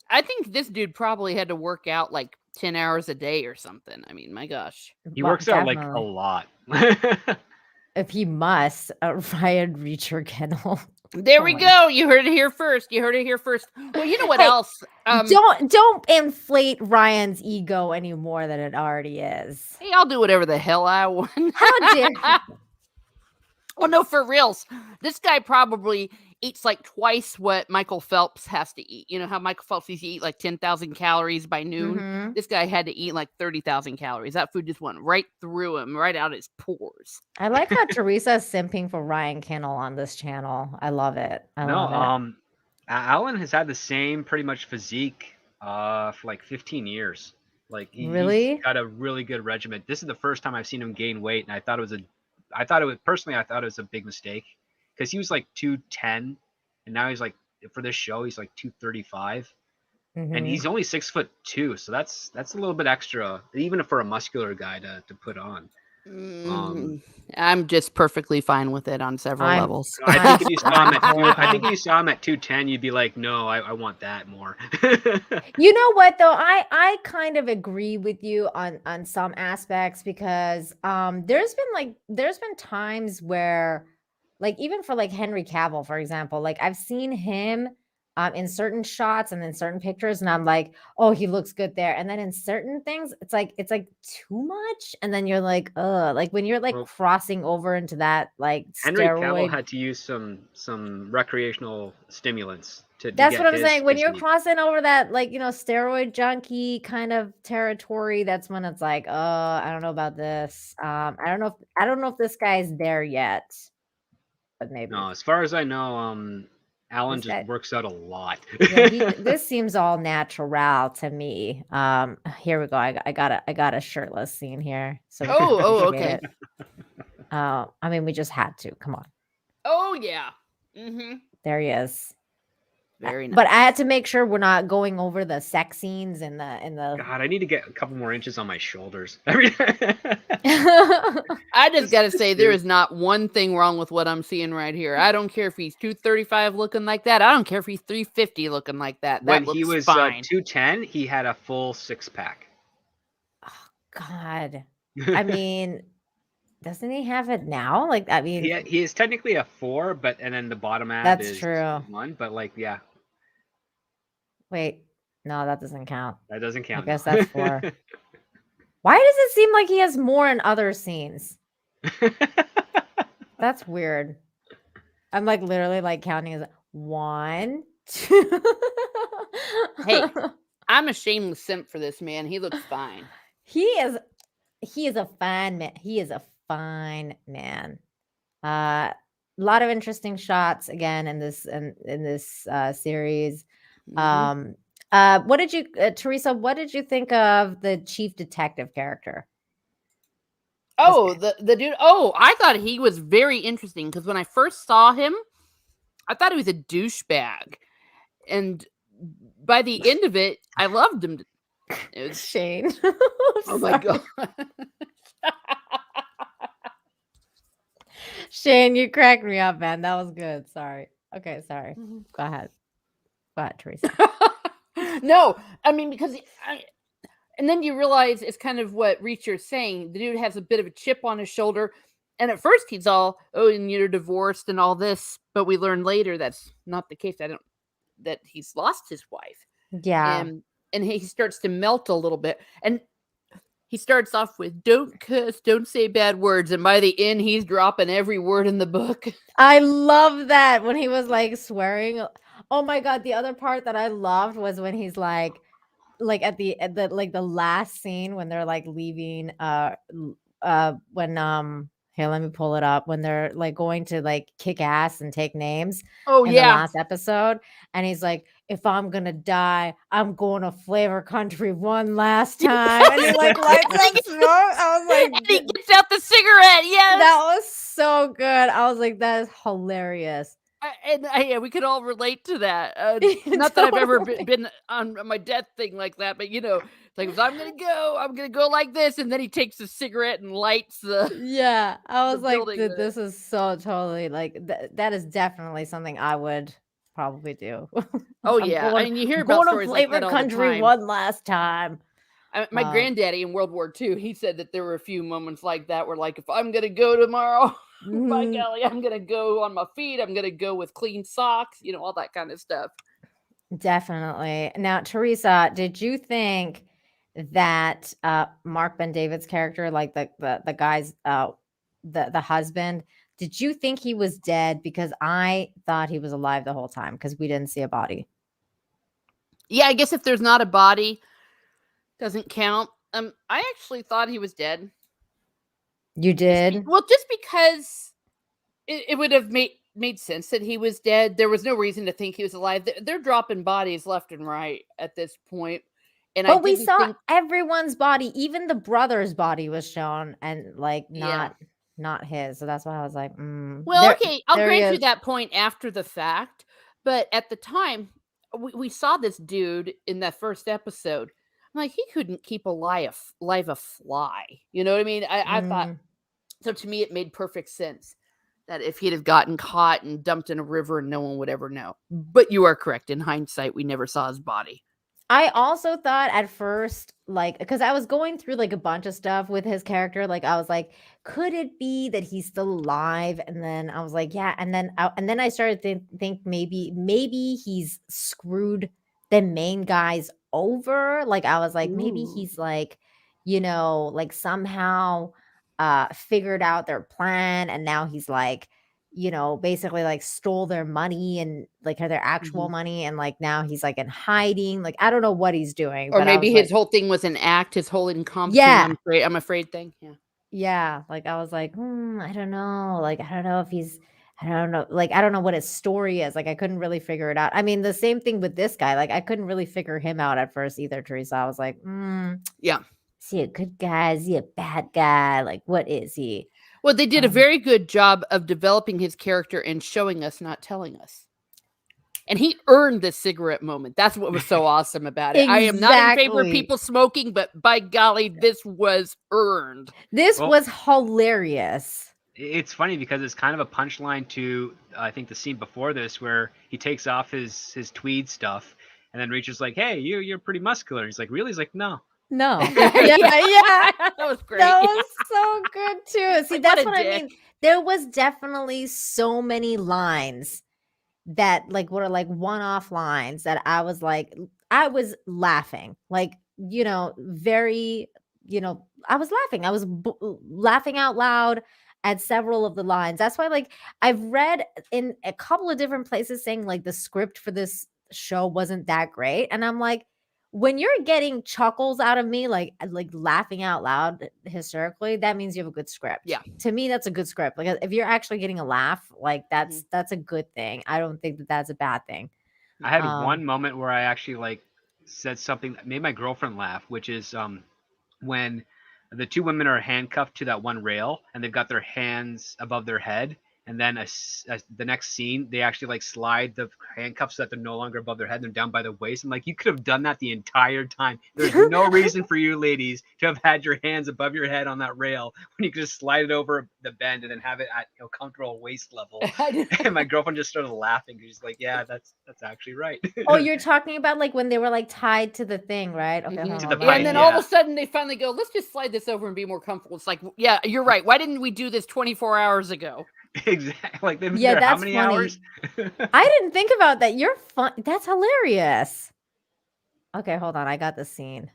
I think this dude probably had to work out like 10 hours a day or something. I mean, my gosh. He well, works out like a definitely. lot. If he must, Ryan Reacher Kennel. There Oh we my go. You heard it here first. You heard it here first. Well, you know what Hey, else? Don't inflate Ryan's ego any more than it already is. Hey, I'll do whatever the hell I want. How dare you? Well, no, for reals. This guy probably eats like twice what Michael Phelps has to eat. You know how Michael Phelps used to eat like 10,000 calories by noon? Mhm. This guy had to eat like 30,000 calories. That food just went right through him, right out his pores. I like how Teresa's simping for Ryan Kinnell on this channel. I love it. I No, love it. Alan has had the same pretty much physique for like 15 years. Like he's Really? got a really good regimen. This is the first time I've seen him gain weight, and I thought it was personally, I thought it was a big mistake because he was like 210, and now he's like for this show he's like 235, and Mhm. he's only 6'2", so that's a little bit extra even for a muscular guy to put on. I'm just perfectly fine with it on several I'm levels. I I'm think if you saw him at totally I think fine. if you saw him at 210, you'd be like, no, I want that more. You know what though? I kind of agree with you on some aspects because there's been times where like even for like Henry Cavill, for example, like I've seen him in certain shots and in certain pictures, and I'm like, oh, he looks good there. And then in certain things, it's like too much. And then you're like when you're like Well, crossing over into that like Henry Cavill steroid. had to use some recreational stimulants to That's get what I'm his saying. When you're physique. crossing over that, like, steroid junkie kind of territory, that's when it's like, oh, I don't know about this. I don't know if this guy's there yet, but maybe No, as far as I know, Alan this just guy. works out a lot. Yeah, this seems all natural to me. Here we go. I got a shirtless scene here so we can appreciate Okay. it. I mean, we just had to. Come on. Oh yeah. Mm-hmm. There he is. Very nice. But I had to make sure we're not going over the sex scenes and the God, I need to get a couple more inches on my shoulders. I just gotta Just say, there do. is not one thing wrong with what I'm seeing right here. I don't care if he's 235 looking like that. I don't care if he's 350 looking like that. When That he looks was fine. 210, he had a full six pack. Oh, God. I mean, doesn't he have it now? Like, I mean, He is technically a 4, and then the bottom ab that's is true. 1. But like, yeah, Wait, no, that doesn't count. that doesn't I count. guess No. that's 4. Why does it seem like he has more in other scenes? That's weird. I'm like literally like counting as 1, 2. Hey, I'm a shameless simp for this man. He looks fine. He is a fine man. He is a fine man. A lot of interesting shots again in this series. Mhm. What did you, Teresa? What did you think of the chief detective character? This Oh, guy. the dude. Oh, I thought he was very interesting because when I first saw him, I thought he was a douchebag, and by the end of it, I loved him. It was, Shane. oh my Sorry. god. Shane, you cracked me up, man. That was good. Sorry. Okay, sorry. Go ahead. Go ahead, Teresa. No, I mean because and then you realize it's kind of what Reacher's saying. The dude has a bit of a chip on his shoulder, and at first he's all, "Oh, and you're divorced and all this," but we learn later that's not the case. That he's lost his wife, Yeah. and he starts to melt a little bit, and he starts off with "Don't cuss, don't say bad words," and by the end he's dropping every word in the book. I love that when he was like swearing. Oh my god, the other part that I loved was when he's like at the like the last scene when they're like leaving when here, let me pull it up, when they're like going to like kick ass and take names Oh in the yeah, last episode, and he's like, if I'm gonna die, I'm going to flavor country one last time, and he like lights up smoke. I was and like, he gets out the cigarette. Yes. that was so good. I was like, that is hilarious. Yeah, we could all relate to that. Not that I've ever Totally. been on my death thing like that, but it's like if I'm gonna go like this, and then he takes a cigarette and lights the Yeah, I the was like, building. This is so totally like that is definitely something I would probably do. Oh I'm yeah, I going mean you hear I'm about going to stories like flavor that all the country time. one last time. My granddaddy in World War II, he said that there were a few moments like that where, like, if I'm gonna go tomorrow, by Mhm. golly, I'm gonna go on my feet. I'm gonna go with clean socks. All that kind of stuff. Definitely. Now, Teresa, did you think that Mark Ben David's character, like the guy's the husband, Did you think he was dead? Because I thought he was alive the whole time because we didn't see a body. Yeah, I guess if there's not a body, doesn't count. I actually thought he was dead. You did? Just because it would have made sense that he was dead. There was no reason to think he was alive. They're dropping bodies left and right at this point, and I But we didn't saw think. everyone's body, even the brother's body was shown, and like Yeah. not his. So that's why I was like, Well, okay, I'll there he grant you is. that point after the fact, but at the time, we saw this dude in that first episode. I'm like, he couldn't keep alive a fly. You know what I mean? I thought Mm. so. To me, it made perfect sense that if he'd have gotten caught and dumped in a river, and no one would ever know. But you are correct. In hindsight, we never saw his body. I also thought at first, like, because I was going through like a bunch of stuff with his character, like I was like, could it be that he's still alive? And then I was like, yeah. And then I started to think maybe he's screwed the main guys over. Like I was like, maybe Ooh. he's like, like somehow figured out their plan, and now he's like, basically like stole their money and like their actual Mhm. money, and like now he's like in hiding. Like I don't know what he's doing, Or but I was maybe his like, whole thing was an act, his whole incompetent, yeah, I'm afraid thing. Yeah. yeah. Like I was like, I don't know. Like I don't know if he's, I don't know. Like I don't know what his story is. Like I couldn't really figure it out. I mean, the same thing with this guy. Like I couldn't really figure him out at first either, Teresa. I was like, Yeah. is he a good guy? Is he a bad guy? Like what is he? Well, they did a Um, very good job of developing his character and showing us, not telling us. And he earned this cigarette moment. That's what was so awesome about it. I am not in favor of exactly. people smoking, but by golly, this was earned. This Well, was hilarious. it's funny because it's kind of a punchline to I think the scene before this where he takes off his tweed stuff, and then Rachel's like, "Hey, you're pretty muscular." He's like, "Really?" He's like, "No." No. Yeah, Yeah, yeah. that was great. That Yeah. was so good too. See, Like, what that's a what I mean. dick. There was definitely so many lines that like were like one-off lines that I was laughing. Like, very, I was laughing. I was laughing out loud at several of the lines. That's why like I've read in a couple of different places saying like the script for this show wasn't that great, and I'm like, when you're getting chuckles out of me, like laughing out loud hysterically, that means you have a good script. Yeah. To me, that's a good script. Like if you're actually getting a laugh, like that's a good thing. I don't think that that's a bad thing. I had Um, one moment where I actually like said something that made my girlfriend laugh, which is when the two women are handcuffed to that one rail and they've got their hands above their head, and then the next scene they actually like slide the handcuffs so that they're no longer above their head, they're down by the waist. I'm like, you could have done that the entire time. There's no reason for you ladies to have had your hands above your head on that rail when you could just slide it over the bend and then have it at comfortable waist level. And my girlfriend just started laughing. She's like, yeah, that's actually right. oh, you're talking about like when they were like tied to the thing, right? Okay, hold Mhm. To on. the Let Yeah, me and pipe, then see. all of yeah. a sudden they finally go, let's just slide this over and be more comfortable. It's like, yeah, you're right. Why didn't we do this 24 hours ago? Exactly. Like they've been Yeah, there how that's many funny. hours? I didn't think about that. You're fun. That's hilarious. Okay, hold on. I got the scene.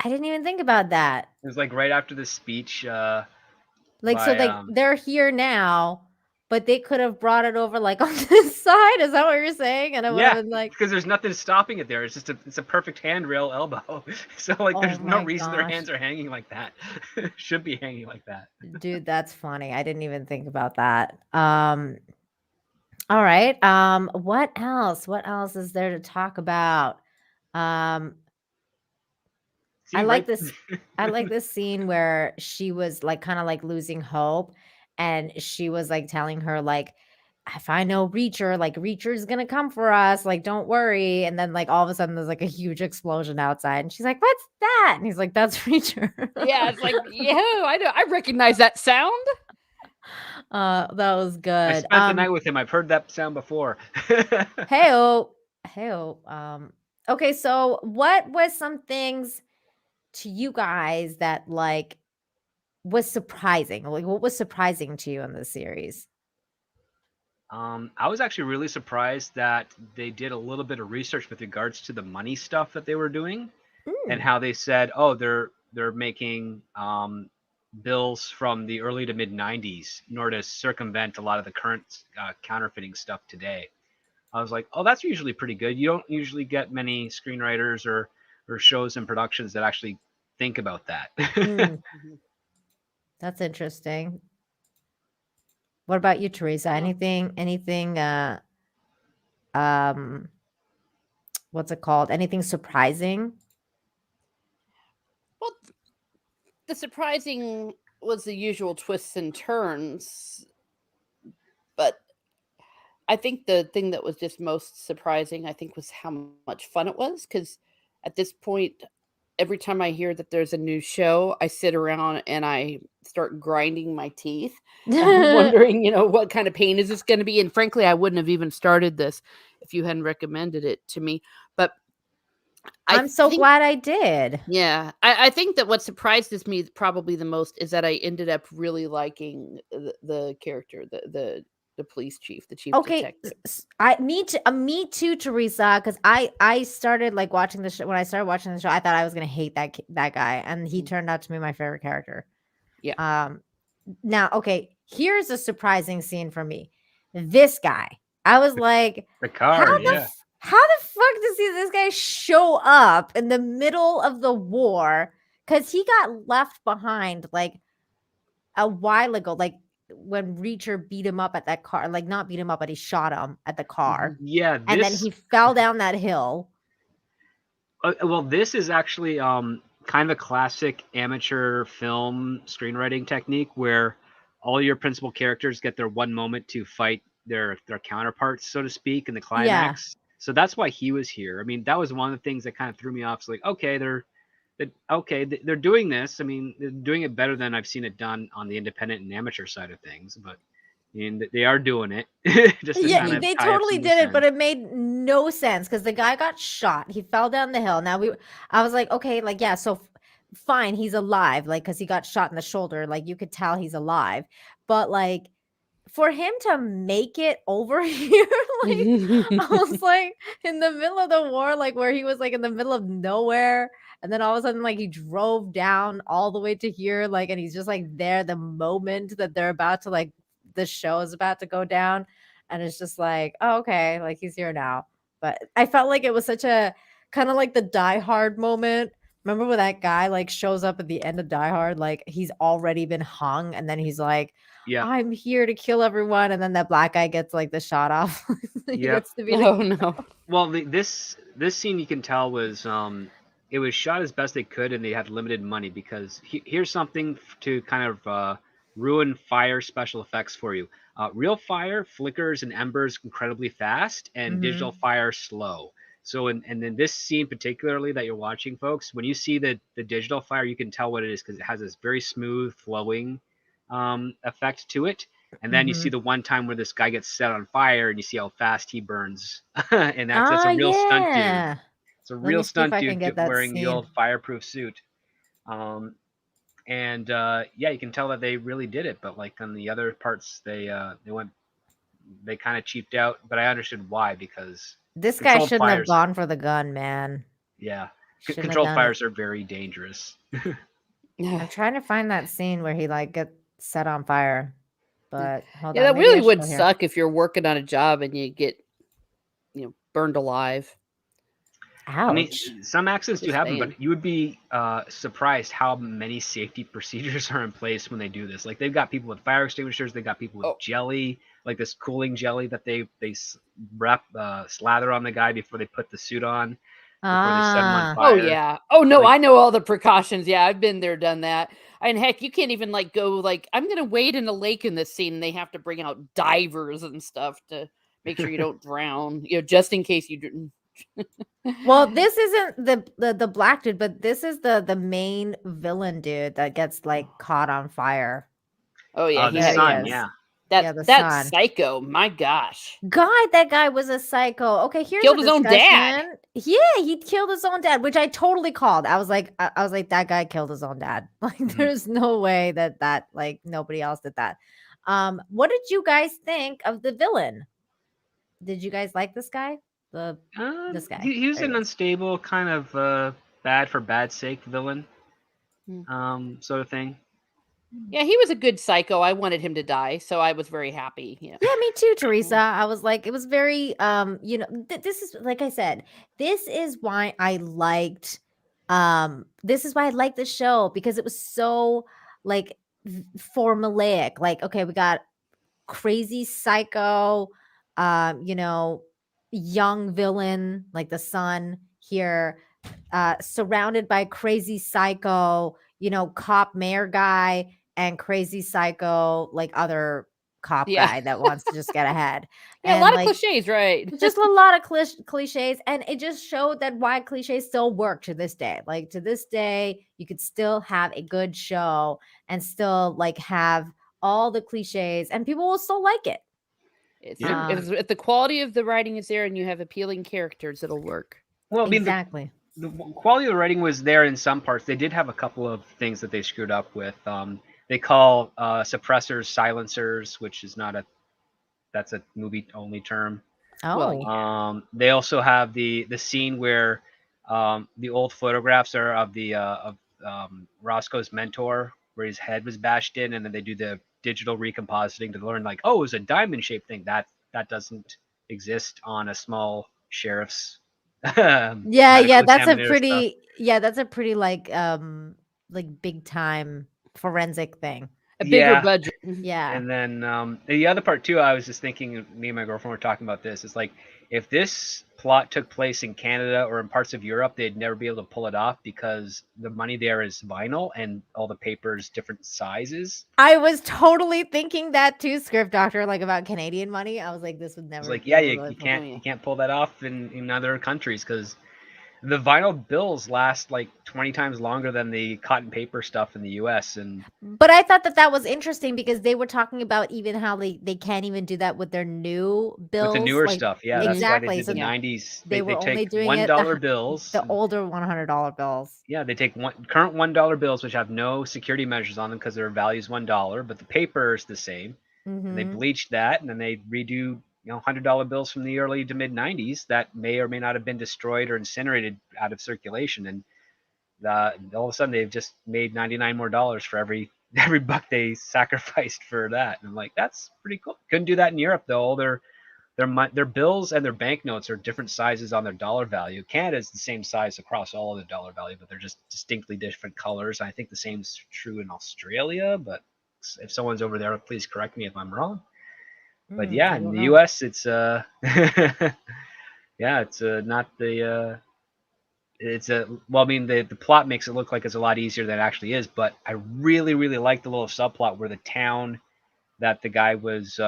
I didn't even think about that. It was like right after the speech Like, so by like they're here now, but they could have brought it over like on this side. Is that what you're saying? And it would have yeah, been like, because there's nothing stopping it there. It's just it's a perfect handrail elbow. So like oh there's no my reason their gosh. hands are hanging like that. Should be hanging like that. Dude, that's funny. I didn't even think about that. All right. What else? What else is there to talk about? Um, I See, like right? this. I like this scene where she was like kind of like losing hope, and she was like telling her like, if I know Reacher, like Reacher's gonna come for us, like don't worry. And then like all of a sudden there's like a huge explosion outside, and she's like, "What's that?" And he's like, "That's Reacher." Yeah, it's like, yeah, I know. I recognize that sound. That was I good. spent the night with him. I've heard that sound before. Heyo, heyo. Okay, so what was some things to you guys that like was surprising? Like, what was surprising to you in this series? I was actually really surprised that they did a little bit of research with regards to the money stuff that they were doing, and Mm. how they said, oh, they're making bills from the early to mid 90s in order to circumvent a lot of the current counterfeiting stuff today. I was like, oh, that's usually pretty good. You don't usually get many screenwriters or shows and productions that actually think about that. Mm, Mhm. that's interesting. What about you, Teresa? Anything um what's it called? Anything surprising? Well, the surprising was the usual twists and turns, but I think the thing that was just most surprising, I think, was how much fun it was. Because at this point, every time I hear that there's a new show, I sit around and I start grinding my teeth, wondering, what kind of pain is this going to be? And frankly, I wouldn't have even started this if you hadn't recommended it to me. But I I'm so think, glad I did. yeah, I think that what surprises me probably the most is that I ended up really liking the character, the police chief, the chief Okay, detective. me too, Teresa. Because I started like watching the show. When I started watching the show, I thought I was gonna hate that guy, and he Mm. turned out to be my favorite character. Yeah. Um, now, okay, here's a surprising scene for me. This guy, I was like, The car, yeah. how the fuck does this guy show up in the middle of the war? Because he got left behind like a while ago, like when Reacher beat him up at that car, like not beat him up, but he shot him at the car, Yeah, and then this he fell down that hill. well, this is actually kind of a classic amateur film screenwriting technique where all your principal characters get their one moment to fight their counterparts, so to speak, in the Yeah. climax. So that's why he was here. I mean, that was one of the things that kind of threw me off. It's like, okay, they're doing this. I mean, they're doing it better than I've seen it done on the independent and amateur side of things, but I mean, they are doing it just to Yeah, kind Mhm. of they tie up totally some loose did it, but ends. it made no sense because the guy got shot. He fell down the hill. I was like, okay, like, yeah, so fine, he's alive, like, because he got shot in the shoulder. Like, you could tell he's alive. But, like, for him to make it over here, like, I was like in the middle of the war, like, where he was like in the middle of nowhere. And then all of a sudden, like, he drove down all the way to here, like, and he's just like there the moment that they're about to, like, the show is about to go down. And it's just like, oh, okay, like he's here now. But I felt like it was such a kind of like the Die Hard moment. Remember when that guy like shows up at the end of Die Hard, like he's already been hung, and then he's like, Yeah, I'm here to kill everyone, and then that black guy gets like the shot off. He yeah. gets to be the Oh no. Well, this scene you can tell was it was shot as best they could, and they had limited money because here's something to kind of ruin fire special effects for you. Real fire flickers and embers incredibly fast, and digital Mhm. fire slow. So, and in this scene particularly that you're watching, folks, when you see the digital fire, you can tell what it is because it has this very smooth flowing effect to it. And then you see Mhm. the one time where this guy gets set on fire, and you see how fast he burns, and that's Ah, a real stunt dude. yeah. It's a Let me real see if stunt I can dude get that wearing the scene. old fireproof suit. Um, and yeah, you can tell that they really did it. But like on the other parts, they kind of cheaped out. But I understood why because This guy controlled shouldn't have fires, gone for the gun, man. yeah, Shouldn't have controlled done it. fires are very dangerous. I'm trying to find that scene where he like gets set on fire. But hold Yeah, on, that maybe I really should would go here. suck if you're working on a job and you get, burned alive. I mean, Ouch. some accidents do Just happen, saying. but you would be surprised how many safety procedures are in place when they do this. Like they've got people with fire extinguishers, they've got people with Oh, jelly, like this cooling jelly that they wrap slather on the guy before they put the suit on, before they set him on Ah. oh fire. yeah. Oh no, Like I know all the precautions. Yeah, I've been there, done that. And heck, you can't even like go like I'm gonna wade in a lake in this scene, and they have to bring out divers and stuff to make sure you don't drown. Just in case you do. Well, this isn't the black dude, but this is the main villain dude that gets like caught on fire. Oh yeah, he the There had he sun, is. yeah. Yeah, the that son. psycho. My gosh, God, that guy was a psycho. Okay, here's killed a his own dad. discussion. Yeah, he killed his own dad, which I totally called. I was like, that guy killed his own dad. Like, Mhm. there's no way that like nobody else did that. What did you guys think of the villain? Did you guys like this guy? This guy. He was There he an is. unstable kind of bad for bad sake villain, Hmm. sort of thing. Yeah, he was a good psycho. I wanted him to die, so I was very happy. Yeah. Yeah, me too, Teresa. I was like, it was very, this is like I said, this is why I liked, this is why I liked the show because it was so like formulaic. Like, okay, we got crazy psycho, young villain like the son here, surrounded by crazy psycho, cop mayor guy and crazy psycho like other cop Yeah. guy that wants to just get ahead. Yeah, a And lot of like cliches, right? just a lot of cliches, and it just showed that why cliches still work to this day. Like to this day, you could still have a good show and still like have all the cliches, and people will still like it. It's Yeah. if the quality of the writing is there and you have appealing characters, it'll work. Well, I mean, Exactly. the quality of the writing was there in some parts. They did have a couple of things that they screwed up with. They call suppressors silencers, which is not a that's a movie only term. Well, Oh, They also have the scene where the old photographs are of the of Roscoe's mentor, where his head was bashed in, and then they do the digital recompositing to learn like, oh, it was a diamond shaped thing. That doesn't exist on a small sheriff's yeah, medical that's a examiner stuff. pretty, like big time forensic thing. a bigger Yeah, budget. Yeah. and then the other part too, I was just thinking, me and my girlfriend were talking about this. It's like if this plot took place in Canada or in parts of Europe, they'd never be able to pull it off because the money there is vinyl and all the papers different sizes. I was totally thinking that too, script doctor, like about Canadian money. I was like, this would It's never like, be yeah, able to you, really you pull. Oh can't yeah. you can't pull that off in other countries because the vinyl bills last like 20 times longer than the cotton paper stuff in the U.S. and But I thought that was interesting because they were talking about even how they can't even do that with their new with the bills. newer Like stuff. Yeah, that's why they exactly. did the So Yeah. 90s. they They were only take doing one it dollar bills. the older $100 bills. Yeah, they take current $1 bills, which have no security measures on them because their value is $1, but the paper is the same, and they Mm-hmm. bleach that, and then they redo $100 bills from the early to mid '90s that may or may not have been destroyed or incinerated out of circulation, and all of a sudden they've just made 99 more dollars for every every buck they sacrificed for that. And I'm like, that's pretty cool. Couldn't do that in Europe though. All their bills and their banknotes are different sizes on their dollar value. Canada's the same size across all of the dollar value, but they're just distinctly different colors. I think the same is true in Australia, but if someone's over there, please correct me if I'm wrong. But yeah, I in don't the know. U.S., it's yeah, it's not the it's a well, I mean, the plot makes it look like it's a lot easier than it actually is. But I really like the little subplot where the town that the guy was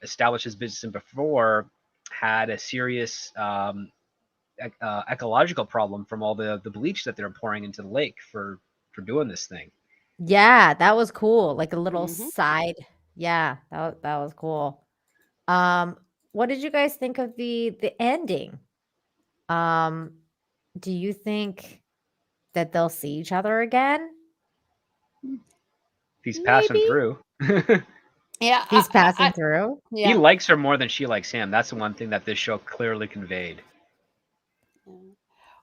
established his business in before had a serious ecological problem from all the bleach that they're pouring into the lake for doing this thing. Yeah, that was cool. Like a little Mhm. side. Yeah, that was cool. Um, what did you guys think of the ending? Um, do you think that they'll see each other again? If he's passing Maybe. through. Yeah. He's passing through? He Yeah. likes her more than she likes him. That's the one thing that this show clearly conveyed.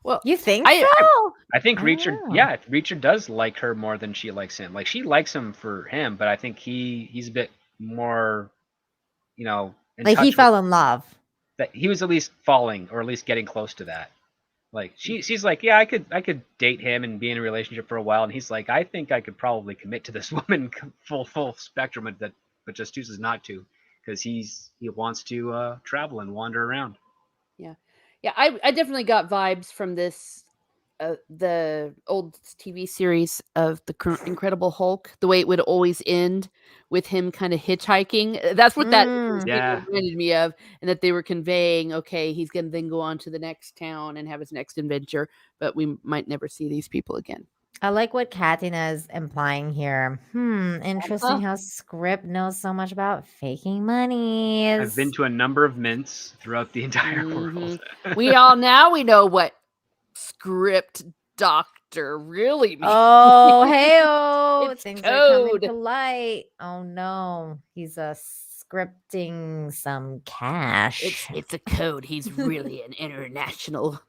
Well, You think I so? I think I don't Reacher, know. yeah, Reacher does like her more than she likes him. Like she likes him for him, but I think he's a bit more, in Like he touch with fell in love. that. He was at least falling, or at least getting close to that. Like she's like, yeah, I could date him and be in a relationship for a while, and he's like, I think I could probably commit to this woman full spectrum, but just chooses not to because he wants to travel and wander around. yeah. Yeah, I definitely got vibes from this the old TV series of the Incredible Hulk, the way it would always end with him kind of hitchhiking. That's what that Mm. scene Yeah, reminded me of, and that they were conveying, okay, he's going to then go on to the next town and have his next adventure, but we might never see these people again. I like what Katina is implying here. Interesting how Script knows so much about faking I've been monies. to a number of mints throughout the entire world. Mhm. We know what script doctor really means. Oh, hey, It's things are coming code. to light. Oh no, he's scripting some cash. It's a code. He's really an international.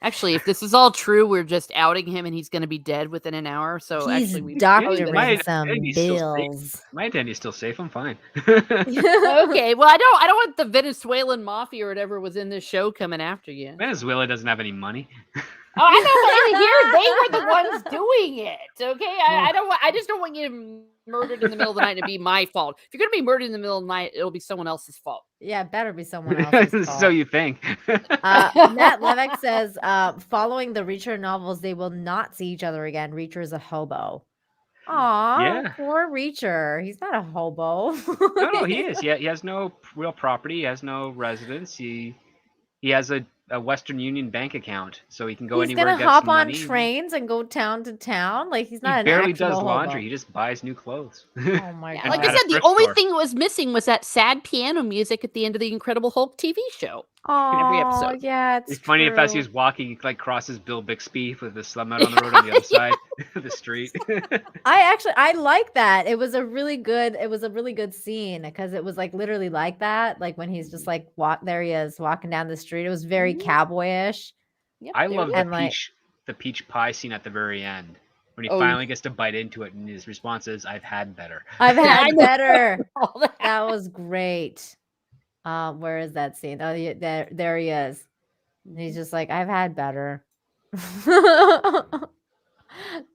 Actually, if this is all true, we're just outing him, and he's going to be dead within an hour. So He's actually, we doctoring My some identity's still safe. bills. My identity's still safe. I'm fine. Okay, well, I don't want the Venezuelan mafia or whatever was in this show coming after you. Venezuela doesn't have any money. Oh, I know, but in here they were the ones doing it. Okay, I just don't want you murdered in the middle of the night and be my fault. If you're gonna be murdered in the middle of the night, it'll be someone else's fault. Yeah, it better be someone else's fault. So you think? Matt Levick says, following the Reacher novels, they will not see each other again. Reacher is a hobo. Aw, Yeah. poor Reacher. He's not a hobo. No, he is. Yeah, he has no real property. He has no residence. He has a Western Union bank account, so he can go He's anywhere gonna and get hop some on money. trains and go town to town. Like he's He not an barely actual does hobo. laundry. He just buys new clothes. Oh my Yeah, god! like I at a said, the thrift only store. thing that was missing was that sad piano music at the end of the Incredible Hulk TV show. Every Oh episode. yeah, it's It's funny if as he true. was walking, he like crosses Bill Bixby with the slum out on the road on the other side of the street. I like that. It was a really good scene because it was like literally like that. Like when he's just like there he is walking down the street. It was very Mhm. cowboyish. Yep, I there love it the is. And like peach pie scene at the very end when he Oh, finally gets to bite into it, and his response is, "I've had better." I've I had know. better. All that. That was great. Where is that scene? Oh, yeah, there he is. And he's just like, I've had better.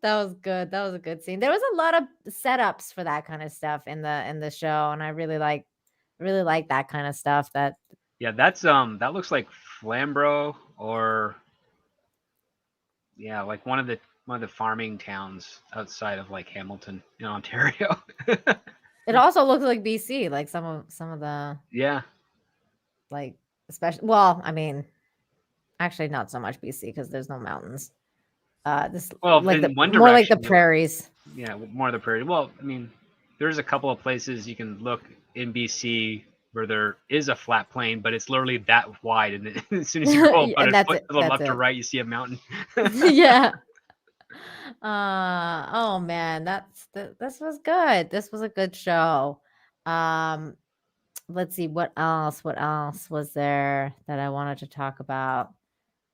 That was good. That was a good scene. There was a lot of setups for that kind of stuff in the show, and I really like that kind of stuff. That Yeah, that's that looks like Flamborough or yeah, like one of the farming towns outside of like Hamilton in Ontario. it also looks like BC, like some of the Yeah. like especially. Well, I mean, actually, not so much BC because there's no mountains. This Well, like in one more like the direction, prairies. yeah, more of the prairie. Well, I mean, there's a couple of places you can look in BC where there is a flat plain, but it's literally that wide, and then as soon as you go Yeah, about and a that's foot it. to the That's left or it. right, you see a mountain. Yeah. Oh man, this was good. This was a good show. Um, let's see what else was there that I wanted to talk about.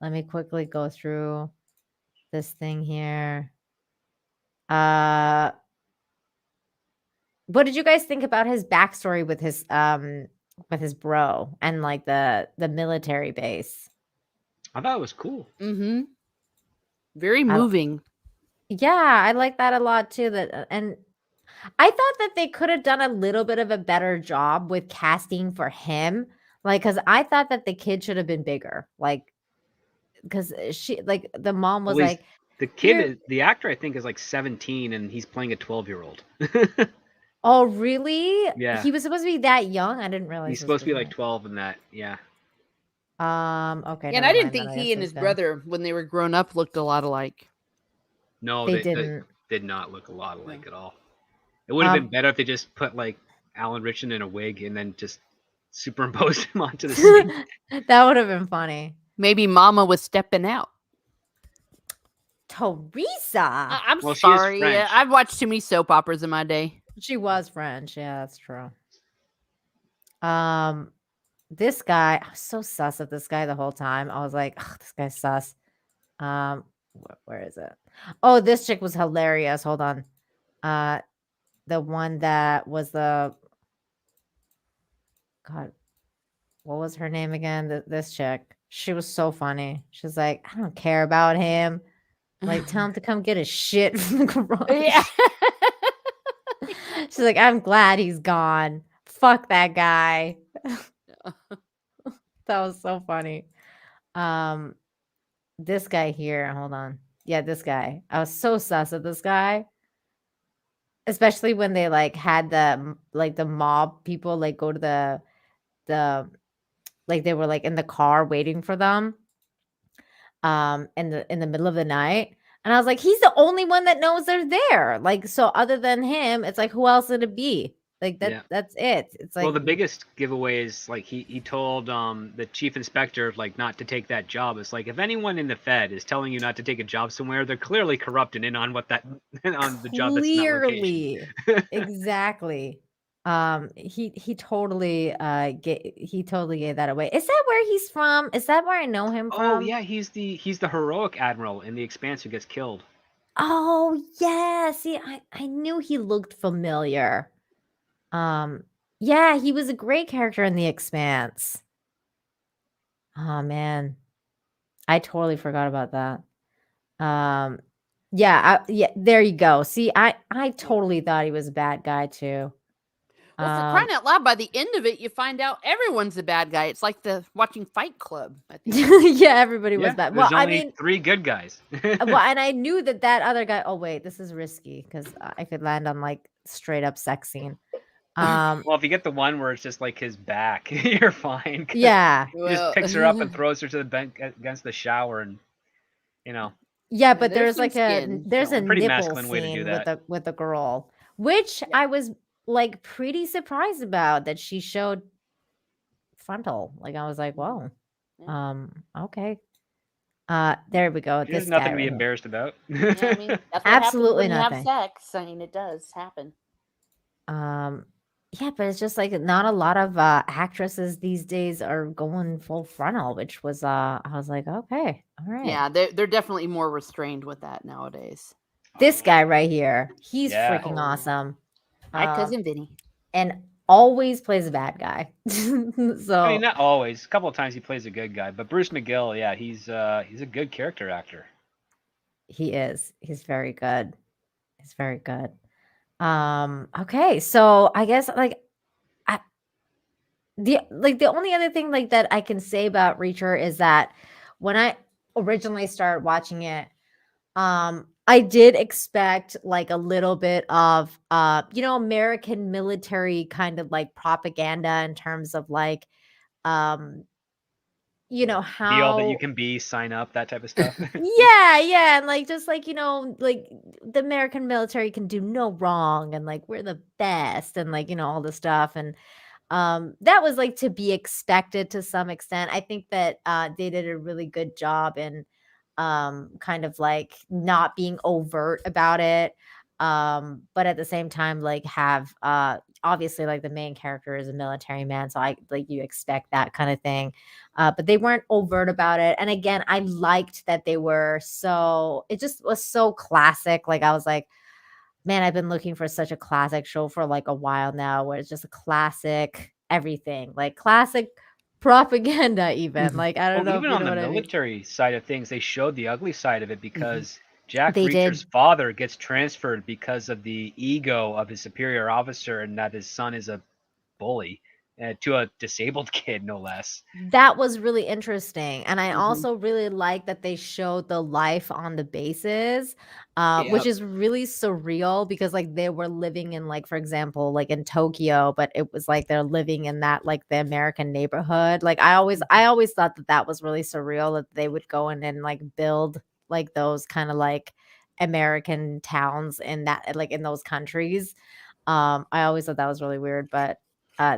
Let me quickly go through this thing here. What did you guys think about his backstory with his bro and like the military base? I thought it was cool. Mm-hmm. Very I- moving. Yeah, I like that a lot too. And I thought that they could have done a little bit of a better job with casting for him. Like, because I thought that the kid should have been bigger. Like, because she, like, the mom was Well, like, the kid, the actor, I think, is like 17, and he's playing a 12-year-old. "Oh, really? Yeah. He was supposed to be that young? I didn't realize He's this supposed to be was like 12 in that. Yeah. Okay, Yeah, and never I didn't mind think then, I he guess and it's his good. brother, when they were grown up, looked a lot alike. No, They they didn't. did not look a lot alike at all. It would have been better if they just put like Alan Ritchson in a wig and then just superimposed him onto the scene. That would have been funny. Maybe Mama was stepping out. Teresa. I'm Well, she is sorry. French. I've watched too many soap operas in my day. She was French. Yeah, that's true. This guy, I was so sus of this guy the whole time. I was like, oh, this guy's sus. Where is it? Oh, this chick was hilarious. Hold on. The one that was the God, what was her name again? This chick. She was so funny. She's like, I don't care about him. Like, tell him to come get his shit from the garage. Yeah. She's like, I'm glad he's gone. Fuck that guy. That was so funny. This guy here, hold on. Yeah, this guy. I was so sus of this guy. Especially when they like had the mob people like go to the like they were like in the car waiting for them in the middle of the night. And I was like, he's the only one that knows they're there. Like, so other than him, it's like, who else would it be? Like Yeah. that's it. It's like, Well, the biggest giveaway is like he told the chief inspector like not to take that job. It's like if anyone in the Fed is telling you not to take a job somewhere, they're clearly corrupt and in on what that on the job that's not location. clearly. Exactly. He totally he totally gave that away. Is that where he's from? Is that where I know him Oh from? yeah, he's the heroic admiral in the Expanse who gets killed. Oh yeah. See, I knew he looked familiar. Um, yeah, he was a great character in The Expanse. Oh man, I totally forgot about that. Um, yeah, there you go. See, I totally thought he was a bad guy too. Well, for crying Um, out loud, by the end of it, you find out everyone's the bad guy. It's like the watching Fight Club at the end. yeah, everybody was Yeah, bad. Well, there's I only mean, 3 good guys. well, and I knew that that other guy. Oh wait, this is risky because I could land on like straight up sex scene. Well, if you get the one where it's just like his back, you're fine. 'Cause Yeah, he just Well, picks her up and throws her to the bench against the shower, and you know, yeah, and but there's there's some like skin there's a a showing. pretty nipple masculine way to do scene that. with a girl, which Yeah. I was like pretty surprised about that she showed frontal. Like I was like, whoa, Yeah. okay. There we go. There's This guy nothing to be right here. embarrassed about. Yeah, I mean, that's what happens Absolutely when you have nothing. sex. I mean, it does happen. Um, yeah, but it's just like not a lot of actresses these days are going full frontal, which was I was like, okay, all right. Yeah, they're definitely more restrained with that nowadays. This guy right here, he's Yeah. freaking Oh, awesome. my Um, cousin Vinny. and always plays a bad guy. I mean, So not always. A couple of times he plays a good guy, but Bruce McGill, yeah, he's a good character actor. he is. He's very good. He's very good. Okay, so I guess like I the only other thing like that I can say about Reacher is that when I originally started watching it, I did expect like a little bit of American military kind of like propaganda in terms of like um Be all that you how can be, sign up, that type of stuff. yeah, and like just like like the American military can do no wrong and like we're the best and like all this stuff and that was like to be expected to some extent. I think that they did a really good job in kind of like not being overt about it, but at the same time like have obviously like the main character is a military man, so I like you expect that kind of thing, but they weren't overt about it. And again, I liked that they were so it just was so classic. Like I was like, man, I've been looking for such a classic show for like a while now where it's just a classic everything, like classic propaganda even. Like I don't Well, know if even you on know the what I mean. military side of things, they showed the ugly side of it because Jack They Reacher's did. father gets transferred because of the ego of his superior officer and that his son is a bully to a disabled kid, no less. That was really interesting, and I Mm-hmm. also really like that they showed the life on the bases, which Yep. is really surreal because, like, they were living in, like, for example, like, in Tokyo, but it was like they're living in that, like, the American neighborhood. Like, I always thought that that was really surreal that they would go in and, like, build, like, those kinda, like, American towns in that like, in those countries. I always thought that was really weird, but,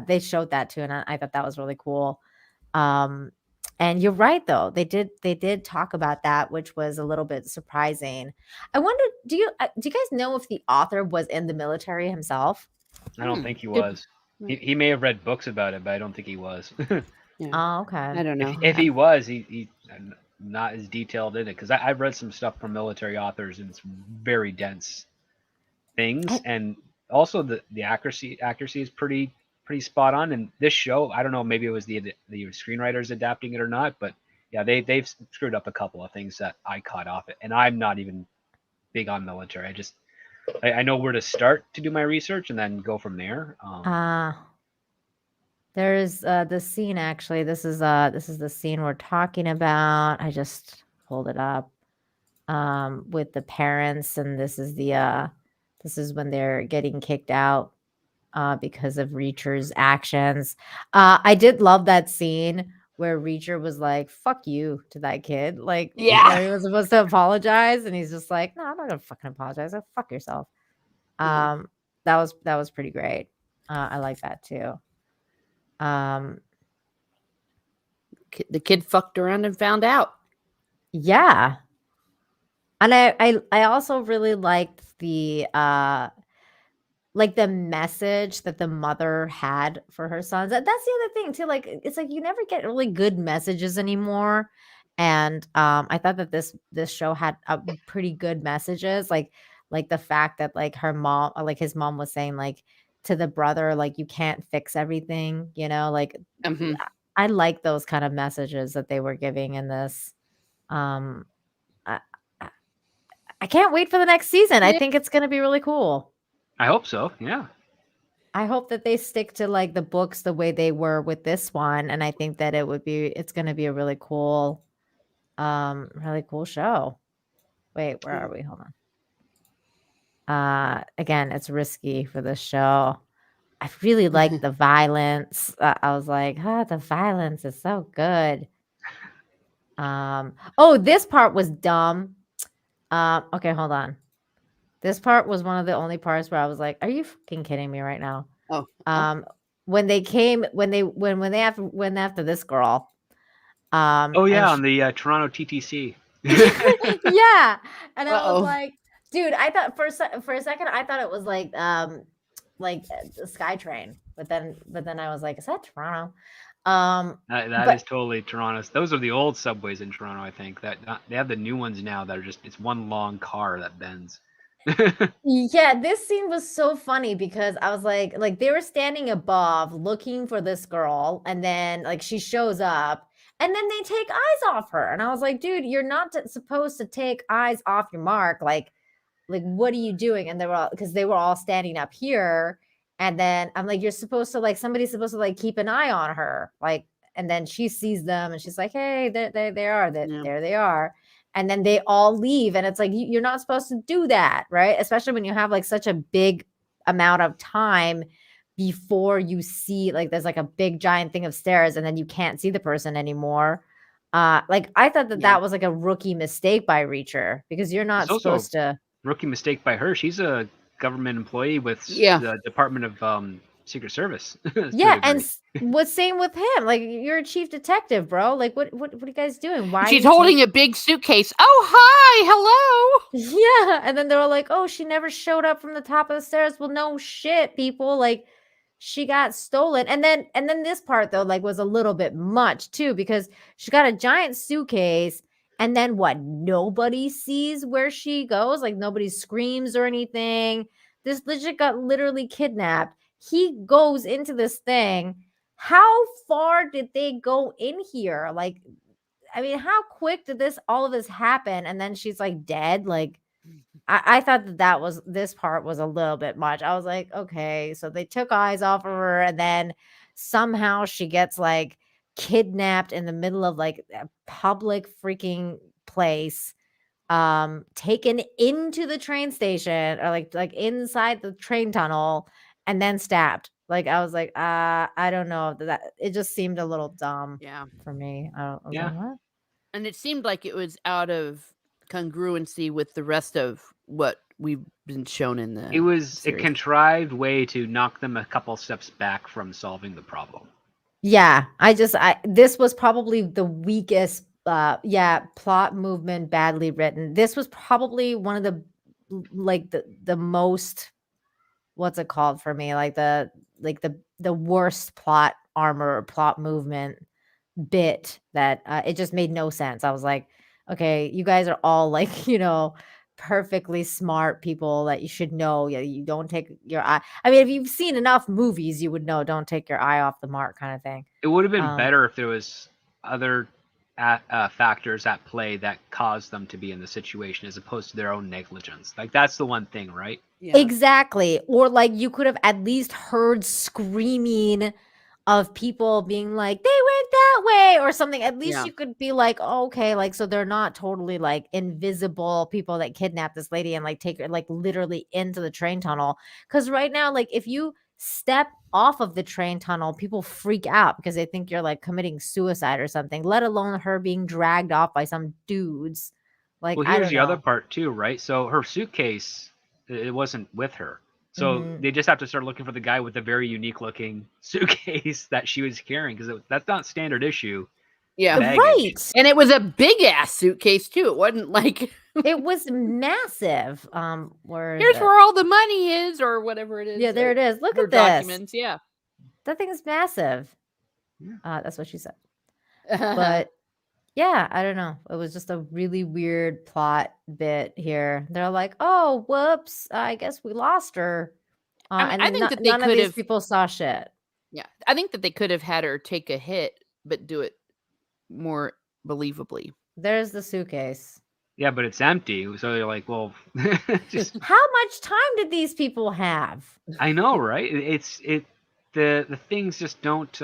they showed that too, and I thought that was really cool. Um, and you're right though. They did talk about that, which was a little bit surprising. I wonder, do you guys know if the author was in the military himself? I don't think he Good. was. He may have read books about it, but I don't think he was. Yeah. Oh, okay. I don't know. If he was, he not as detailed in it because I've read some stuff from military authors and it's very dense things, I, and also the accuracy is pretty spot on. And this show, I don't know, maybe it was the screenwriters adapting it or not, but yeah, they've screwed up a couple of things that I caught off it, and I'm not even big on military. I know where to start to do my research and then go from there. uh there's the scene actually. This is the scene we're talking about. I just pulled it up. With the parents, and this is when they're getting kicked out because of Reacher's actions. I did love that scene where Reacher was like, "Fuck you" to that kid, like Yeah. where he was supposed to apologize, and he's just like, "No, I'm not gonna fucking apologize. Like, fuck yourself." Yeah. Um, that was pretty great. I like that too. Um, The kid fucked around and found out. yeah, and I also really liked like the message that the mother had for her sons. That's the other thing too. Like it's like you never get really good messages anymore. And I thought that this show had pretty good messages, like the fact that like her mom, like his mom was saying like to the brother, like you can't fix everything, like Mhm. I like those kind of messages that they were giving in this. Um, I, I I can't wait for the next season. I Yeah. think it's gonna be really cool. I hope so. Yeah. I hope that they stick to, like, the books the way they were with this one, and I think that it's gonna be a really cool show. Wait, where are we? Hold on. Again, it's risky for this show. I really like the violence. I was like, the violence is so good." This part was dumb. Okay, hold on. This part was one of the only parts where I was like, "Are you fucking kidding me right now?" Oh, Um, when they went after this girl, Oh and yeah, sh on the Toronto TTC. yeah, and I was Uh-oh. like, dude, I thought for a second I thought it was like the SkyTrain, but then I was like, is that Toronto? That But is totally Toronto's. Those are the old subways in Toronto, I think. They have the new ones now that are just it's one long car that bends. yeah, this scene was so funny because I was like they were standing above looking for this girl, and then like she shows up, and then they take eyes off her, and I was like, dude, you're not supposed to take eyes off your mark, like what are you doing? And they were all, because they were all standing up here, and then I'm like, you're supposed to, like, somebody's supposed to like keep an eye on her, like, and then she sees them and she's like, hey, they are, that Yeah. there they are, and then they all leave, and it's like you're not supposed to do that, right? Especially when you have like such a big amount of time before you see, like, there's like a big giant thing of stairs and then you can't see the person anymore. Like I thought that Yeah. that was like a rookie mistake by Reacher, because you're It's not also a supposed to. rookie mistake by her. She's a government employee with Yeah. the Department of Secret Service to a Yeah, and degree. what's same with him? Like, you're a chief detective, bro. Like, what are you guys doing? Why are She's you holding a big suitcase. Oh, hi, hello. Yeah, and then they were like, "Oh, she never showed up from the top of the stairs." Well, no shit, people. Like, she got stolen. And then this part though, like, was a little bit much too, because she got a giant suitcase, and then what? Nobody sees where she goes. Like, nobody screams or anything. This legit got literally kidnapped. He goes into this thing. How far did they go in here? Like, I mean, how quick did all of this happen? And then she's like dead. Like, I thought that this part was a little bit much. I was like, okay, so they took eyes off of her, and then somehow she gets like kidnapped in the middle of like a public freaking place, taken into the train station, or like inside the train tunnel, and then stabbed. Like, I was like, I don't know, that it just seemed a little dumb Yeah. for me. I was Yeah. like, what? And it seemed like it was out of congruency with the rest of what we've been shown in the It was a series. contrived way to knock them a couple steps back from solving the problem. Yeah, this was probably the weakest, plot movement, badly written. This was probably one of like the most, what's it called for me? Like the worst plot armor or plot movement bit, that it just made no sense. I was like, okay, you guys are all like, perfectly smart people that you should know. Yeah, you don't take your eye. I mean, if you've seen enough movies, you would know, don't take your eye off the mark, kind of thing. It would have been Um, better if there was other factors at play that caused them to be in the situation as opposed to their own negligence. Like that's the one thing, right? Yeah. Exactly. Or like you could have at least heard screaming of people being like, they went that way or something. At least Yeah. you could be like, oh, okay, like, so they're not totally like invisible people that kidnap this lady and like take her like literally into the train tunnel. Cause right now, like, if you step off of the train tunnel, people freak out because they think you're like committing suicide or something, let alone her being dragged off by some dudes. Like, Well, I here's don't the other know. part too, right? So her suitcase, it wasn't with her. So Mhm. they just have to start looking for the guy with the very unique looking suitcase that she was carrying because that's not standard issue. Yeah. baggage. Right. And it was a big ass suitcase too. It wasn't like It was massive. Where is here's it? where all the money is or whatever it is. Yeah, there it is. Look Her at this. documents. Yeah. That thing is massive. Yeah. That's what she said. But yeah, I don't know. It was just a really weird plot bit here. They're like, "Oh, whoops! I guess we lost her," I mean, and I think that they none of could these have. people saw shit. Yeah, I think that they could have had her take a hit, but do it more believably. There's the suitcase. Yeah, but it's empty. So you're like, well, just How much time did these people have? I know, right? The things just don't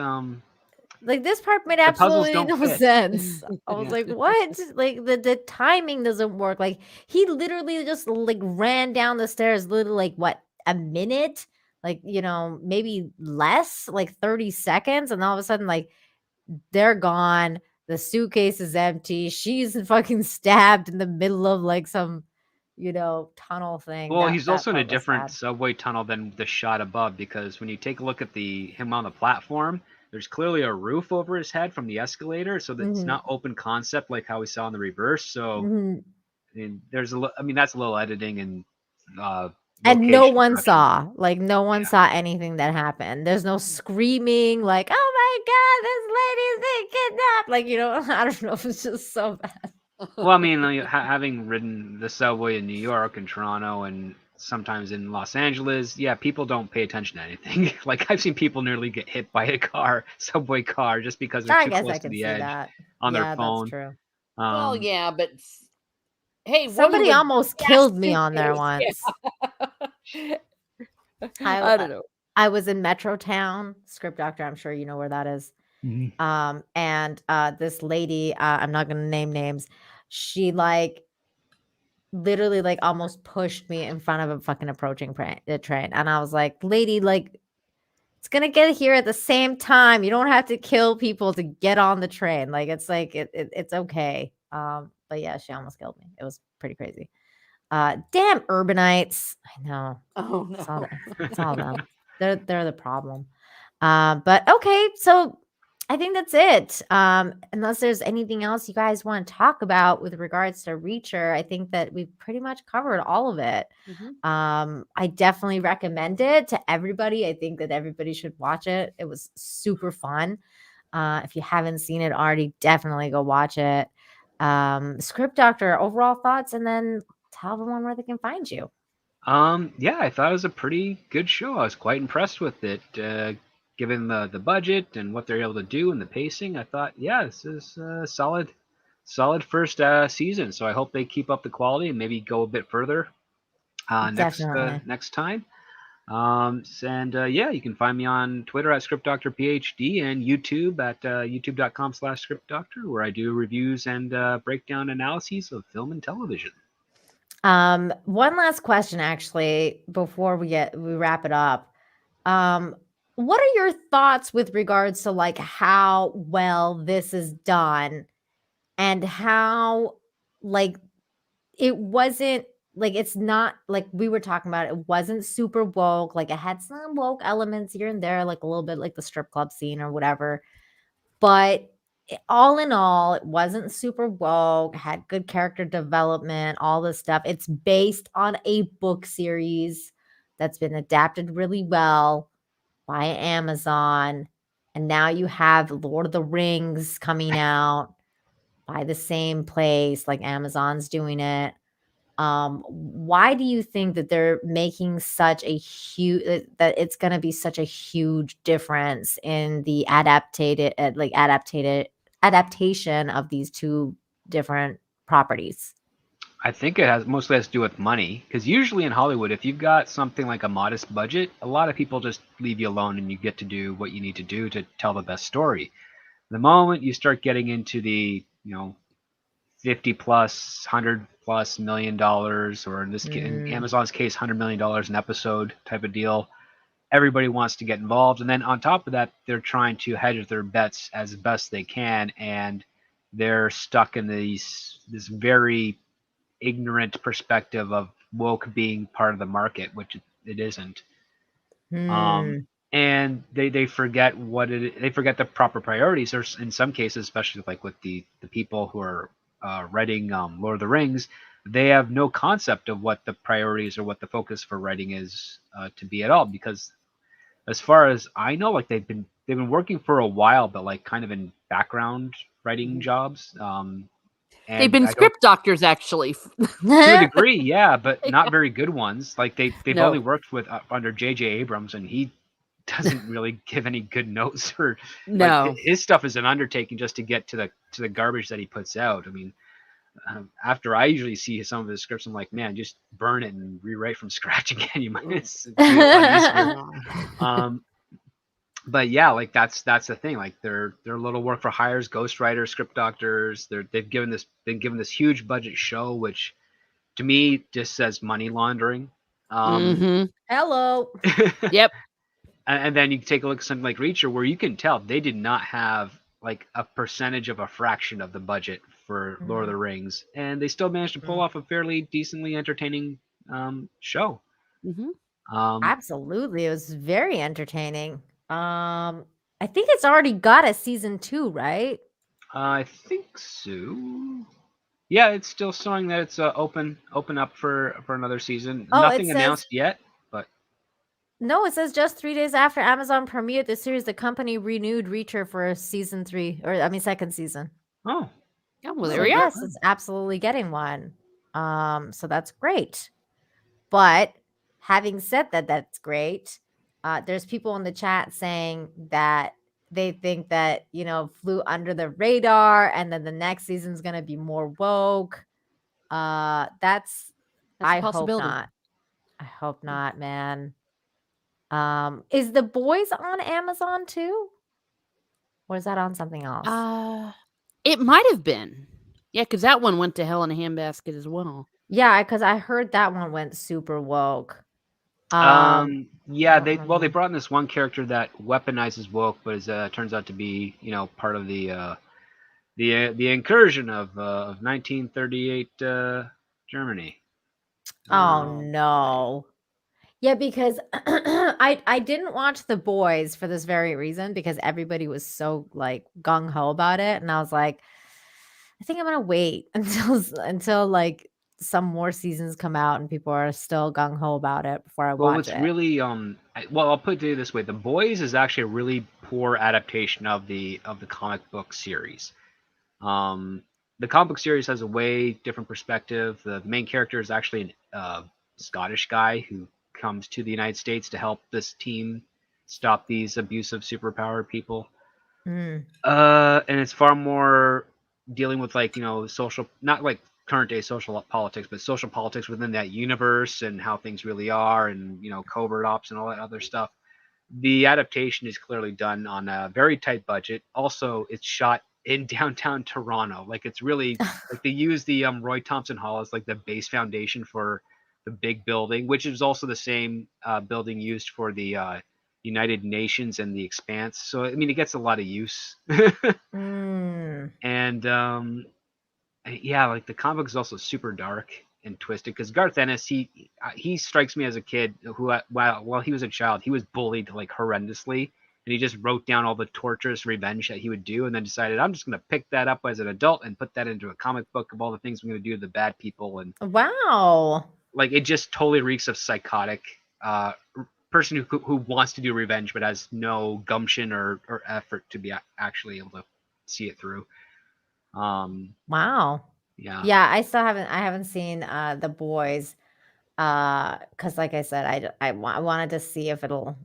Like this part made the puzzles absolutely don't no fit. sense. I was Yeah. like, "What?" Like the timing doesn't work. Like he literally just like ran down the stairs, literally like what, a minute? Like, maybe less, like 30 seconds, and all of a sudden like they're gone. The suitcase is empty. She's fucking stabbed in the middle of like some, tunnel thing. Well, That he's that also in a part was different sad. subway tunnel than the shot above because when you take a look at him on the platform, there's clearly a roof over his head from the escalator, so that it's Mhm. not open concept like how we saw in the reverse. So Mhm. I mean, I mean, that's a little editing and uh, And no location one production. saw, like, no one Yeah. saw anything that happened. There's no screaming like, "Oh my god, this lady's been kidnapped." Like, I don't know, if it's just so bad. Well, I mean, like, having ridden the subway in New York and Toronto and sometimes in Los Angeles, yeah, people don't pay attention to anything. Like I've seen people nearly get hit by a subway car, just because they're I too guess close I to can the see edge that. on their Yeah, that's phone. true. Well, yeah, but hey, woman Somebody with almost big ass killed me on there suitcase. once. Yeah. I I don't know. I was in Metrotown, Script Doctor, I'm sure you know where that is. And this lady, I'm not gonna name names, she like literally like almost pushed me in front of a fucking approaching train. And I was like, lady, like it's gonna get here at the same time. You don't have to kill people to get on the train. Like it's like it's okay. But yeah, she almost killed me. It was pretty crazy. Damn urbanites. I know. Oh It's all, no. it's all them. They're the problem. But okay, so I think that's it. Unless there's anything else you guys want to talk about with regards to Reacher, I think that we've pretty much covered all of it. Mhm. I definitely recommend it to everybody. I think that everybody should watch it. It was super fun. If you haven't seen it already, definitely go watch it. Script Doctor, overall thoughts, and then tell everyone where they can find you. Yeah, I thought it was a pretty good show. I was quite impressed with it, given the budget and what they're able to do and the pacing. I thought, yeah, this is a solid first season. So I hope they keep up the quality and maybe go a bit further Definitely. next time. And yeah, you can find me on Twitter at ScriptDoctorPhD and YouTube at youtube.com/ScriptDoctor, where I do reviews and breakdown analyses of film and television. One last question actually before we wrap it up. Um, what are your thoughts with regards to like how well this is done and how like it wasn't like it's not like we were talking about it wasn't super woke, like it had some woke elements here and there, like a little bit like the strip club scene or whatever. But all in all, it wasn't super woke, had good character development, all this stuff. It's based on a book series that's been adapted really well by Amazon. And now you have Lord of the Rings coming out by the same place, like Amazon's doing it. Why do you think that they're making such a huge that it's going to be such a huge difference in the adaptation of these two different properties? I think it mostly has to do with money, because usually in Hollywood, if you've got something like a modest budget, a lot of people just leave you alone and you get to do what you need to do to tell the best story. The moment you start getting into the 50 plus, 100 plus $1 million, or in Mm, Amazon's case, $100 million an episode type of deal, everybody wants to get involved. And then on top of that, they're trying to hedge their bets as best they can, and they're stuck in this very ignorant perspective of woke being part of the market, which it isn't. Um, hmm. and they forget they forget the proper priorities. Or in some cases, especially like with the people who are writing Lord of the Rings, they have no concept of what the priorities or what the focus for writing is to be at all. Because as far as I know, like they've been working for a while, but like kind of in background writing jobs. They've And been I don't, script doctors, actually. to a degree, yeah, but not very good ones. Like they've only No. worked with under J.J. Abrams, and he doesn't really give any good notes. Or like No. his stuff is an undertaking just to get to the garbage that he puts out. I mean, after I usually see some of his scripts, I'm like, man, just burn it and rewrite from scratch again. You might it's be a lot easier. Um, but yeah, like that's the thing. Like they're little work for hires, ghostwriters, script doctors. Been given this huge budget show, which to me just says money laundering. Mm-hmm. Hello. Yep. And then you take a look at something like Reacher, where you can tell they did not have like a percentage of a fraction of the budget for Lord of the Rings, and they still managed to pull off a fairly decently entertaining show. Mm-hmm. Absolutely. It was very entertaining. I think it's already got a season 2, right? I think so. Yeah, it's still showing that it's open up for another season. Oh, it Nothing says announced yet, but no, it says just 3 days after Amazon premiered the series, the company renewed Reacher for season 3, or I mean second season. oh, Yeah, well, there So we are. yes, it's absolutely getting one. So that's great. But having said that, that's great. There's people in the chat saying that they think that, flew under the radar and then the next season's going to be more woke. That's a I hope possibility. not. I hope not, man. Is The Boys on Amazon too? Or is that on something else? It might have been. Yeah, because that one went to hell in a handbasket as well. Yeah, because I heard that one went super woke. yeah, don't they remember. brought in this one character that weaponizes woke, but is turns out to be part of the incursion of 1938 Germany. Oh no. Yeah, because I didn't watch The Boys for this very reason because everybody was so like gung ho about it, and I was like, I think I'm gonna wait until like some more seasons come out and people are still gung ho about it before I Well, watch what's it. really well, I'll put it this way: The Boys is actually a really poor adaptation of the comic book series. Um, the comic book series has a way different perspective. The main character is actually a Scottish guy who comes to the United States to help this team stop these abusive superpower people. Mm. And it's far more dealing with like social, not like current day social politics, but social politics within that universe and how things really are, and covert ops and all that other stuff. The adaptation is clearly done on a very tight budget. Also, it's shot in downtown Toronto. Like it's really like they use the Roy Thompson Hall as like the base foundation for the big building, which is also the same building used for the United Nations and the Expanse. So I mean, it gets a lot of use. Mm. And yeah, like the comic book is also super dark and twisted because Garth Ennis, he strikes me as a kid who while he was a child, he was bullied like horrendously, and he just wrote down all the torturous revenge that he would do, and then decided I'm just gonna pick that up as an adult and put that into a comic book of all the things I'm gonna do to the bad people. And Wow. like it just totally reeks of psychotic person who wants to do revenge but has no gumption or effort to be actually able to see it through. Wow. Yeah. Yeah, I haven't seen The Boys. Because like I said, I wanted to see if it'll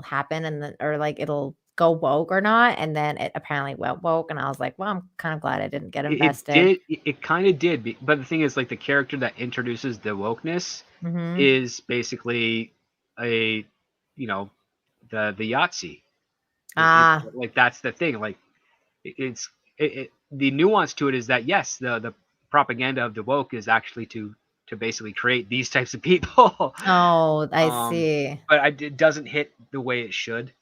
happen and then or like it'll go woke or not, and then it apparently went woke, and I was like, well, I'm kind of glad I didn't get It invested. did. It kind of did, but the thing is, like the character that introduces the wokeness Mm-hmm. is basically a, you know, the Yahtzee. Ah, Like that's the thing. Like the nuance to it is that yes, the propaganda of the woke is actually to basically create these types of people. oh, I um, see. but it doesn't hit the way it should.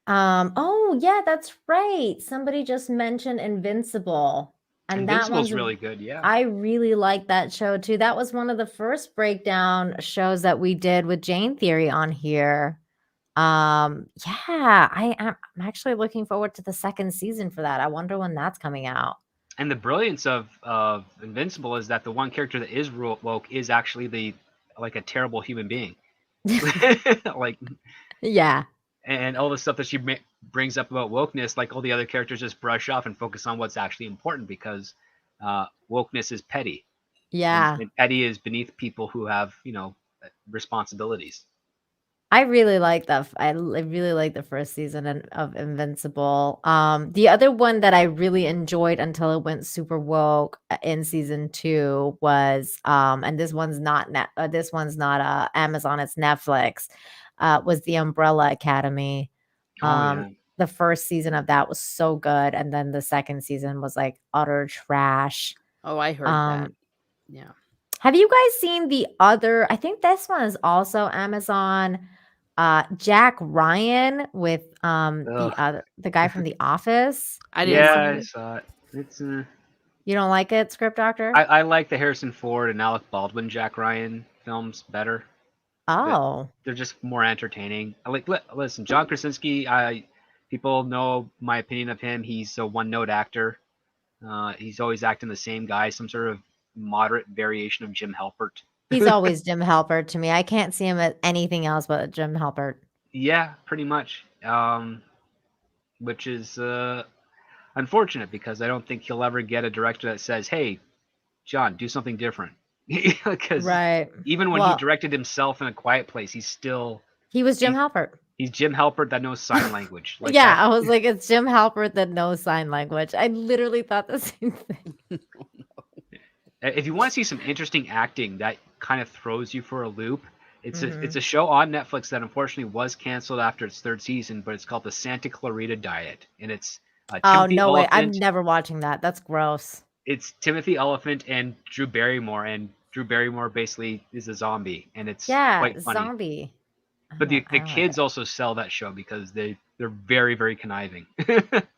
Oh yeah, that's right. Somebody just mentioned Invincible, and that Invincible's one's really good. Yeah. I really like that show too. That was one of the first breakdown shows that we did with Jane Theory on here. Yeah, I'm actually looking forward to the second season for that. I wonder when that's coming out. And the brilliance of Invincible is that the one character that is woke is actually like a terrible human being. Like, Yeah. and all the stuff that she brings up about wokeness, like all the other characters just brush off and focus on what's actually important because wokeness is petty, Yeah. and petty is beneath people who have responsibilities. I really like I really like the first season of Invincible. The other one that I really enjoyed until it went super woke in season 2 was and this one's not Amazon, it's Netflix. Was The Umbrella Academy. Oh yeah. The first season of that was so good, and then the second season was like utter trash. Oh, I heard that. Um, Yeah. have you guys seen the other? I think this one is also Amazon. Jack Ryan with Ugh. the guy from The Office. I You didn't Yeah, watch seen I it? saw it. It's You don't like it, Script Doctor? I like the Harrison Ford and Alec Baldwin Jack Ryan films better. Oh, They're just more entertaining. I like listen, John Krasinski. People know my opinion of him. He's a one-note actor. He's always acting the same guy, some sort of moderate variation of Jim Halpert. he's always Jim Halpert to me. I can't see him as anything else but Jim Halpert. Yeah, pretty much. Which is unfortunate because I don't think he'll ever get a director that says, "Hey, John, do something different." Because Right. even when he Well, directed himself in A Quiet Place, he was Jim he's Halpert. he's Jim Halpert that knows sign language. Like Yeah, that. I was like, it's Jim Halpert that knows sign language. I literally thought the same thing. If you want to see some interesting acting that kind of throws you for a loop, it's Mhm. a show on Netflix that unfortunately was canceled after its third season, but it's called the Santa Clarita Diet, and it's Oh, Timothy no way. I'm Oliphant. never watching that. That's gross. It's Timothy Oliphant and Drew Barrymore, and Drew Barrymore basically is a zombie, and it's Yeah, quite funny. zombie. But I the don't like kids it. also sell that show because they're very very conniving.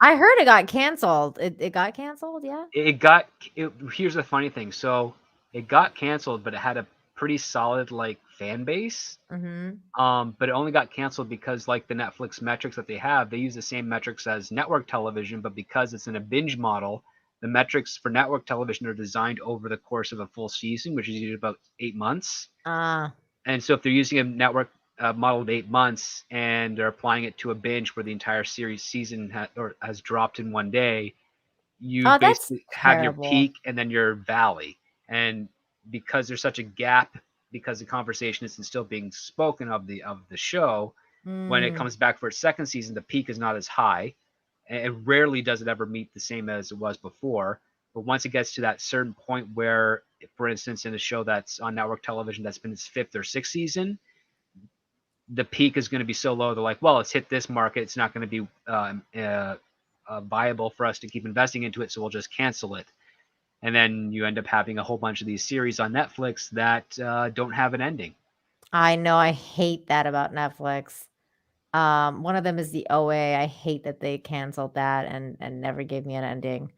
I heard it got canceled. It got canceled, yeah? it got here's the funny thing. So it got canceled, but it had a pretty solid like fan base. Mhm. But it only got canceled because like the Netflix metrics that they have, they use the same metrics as network television, but because it's in a binge model, the metrics for network television are designed over the course of a full season, which is usually about 8 months. Ah. And so if they're using a network model of 8 months and they're applying it to a binge where the entire series season has dropped in one day, you Oh, that's basically have your terrible. peak and then your valley. And because there's such a gap, because the conversation isn't still being spoken of the show, when it Mm. comes back for its second season, the peak is not as high. And rarely does it ever meet the same as it was before. But once it gets to that certain point where, for instance, in a show that's on network television that's been its fifth or sixth season, the peak is going to be so low. They're like, well, it's hit this market. It's not going to be viable for us to keep investing into it, so we'll just cancel it. And then you end up having a whole bunch of these series on Netflix that don't have an ending. I know, I hate that about Netflix. One of them is the OA. I hate that they canceled that and never gave me an ending.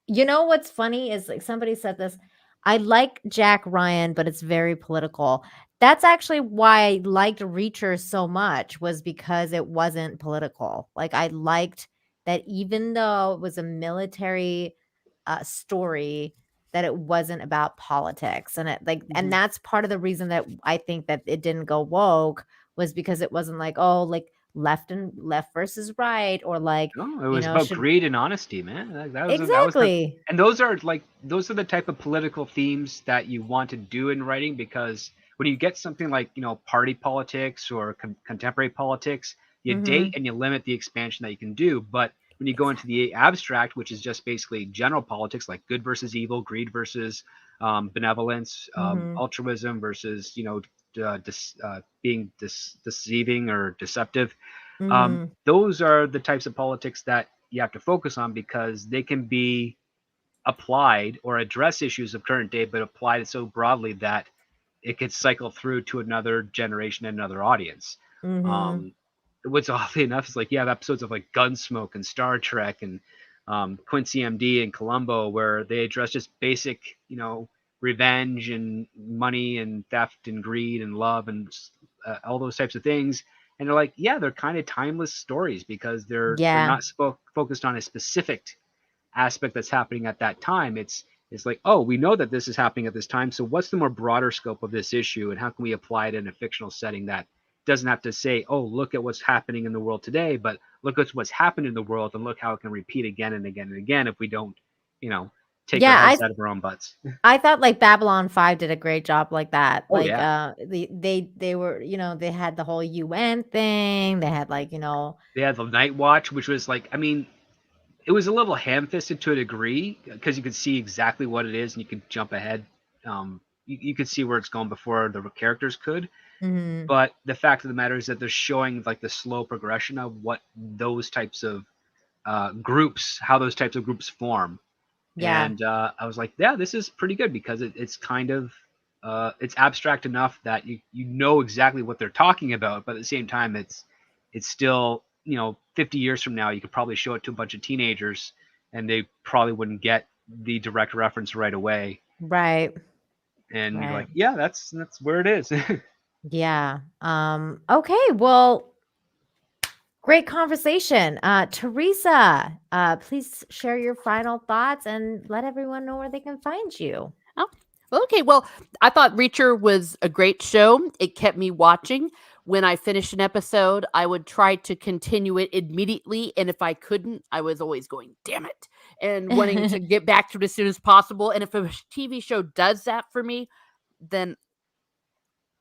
You know what's funny is like somebody said this. I like Jack Ryan, but it's very political. That's actually why I liked Reacher so much was because it wasn't political. Like I liked that even though it was a military story, that it wasn't about politics. And and Mm-hmm. that's part of the reason that I think that it didn't go woke was because it wasn't like, oh, like left versus right or like, No, it was about should greed and honesty, man. That was the, exactly. and those are the type of political themes that you want to do in writing because when you get something like party politics or contemporary politics, you date Mhm. and you limit the expansion that you can do. But when you go into the abstract, which is just basically general politics like good versus evil, greed versus benevolence, Mhm. altruism versus being deceiving or deceptive, Mhm. those are the types of politics that you have to focus on because they can be applied or address issues of current day, but applied so broadly that it could cycle through to another generation and another audience. Mhm. Um, what's oddly enough is like you have episodes of like Gunsmoke and Star Trek and Quincy MD and Columbo where they address just basic, revenge and money and theft and greed and love and all those types of things. And they're like, yeah, they're kind of timeless stories because they're Yeah. not focused on a specific aspect that's happening at that time. It's like, oh, we know that this is happening at this time. So what's the more broader scope of this issue, and how can we apply it in a fictional setting that doesn't have to say, oh, look at what's happening in the world today, but look at what's happened in the world and look how it can repeat again and again and again if we don't, you know, take our Yeah, heads out of our own butts. I thought like Babylon 5 did a great job like that. Oh Like yeah, they were, they had the whole UN thing. They had like, they had the Night Watch, which was like, I mean, it was a little ham-fisted to a degree because you could see exactly what it is and you could jump ahead. You could see where it's going before the characters could. mhm, But the fact of the matter is that they're showing like the slow progression of what those types of groups, how those types of groups form. yeah, And I was like, yeah, this is pretty good because it's kind of it's abstract enough that you know exactly what they're talking about, but at the same time, it's still 50 years from now, you could probably show it to a bunch of teenagers, and they probably wouldn't get the direct reference right away. right, And you're right. like, yeah, that's where it is. Yeah. Okay, well, great conversation. Teresa, please share your final thoughts and let everyone know where they can find you. Oh, okay. Well, I thought Reacher was a great show. It kept me watching. When I finished an episode, I would try to continue it immediately. And if I couldn't, I was always going, damn it, and wanting to get back to it as soon as possible. And if a TV show does that for me, then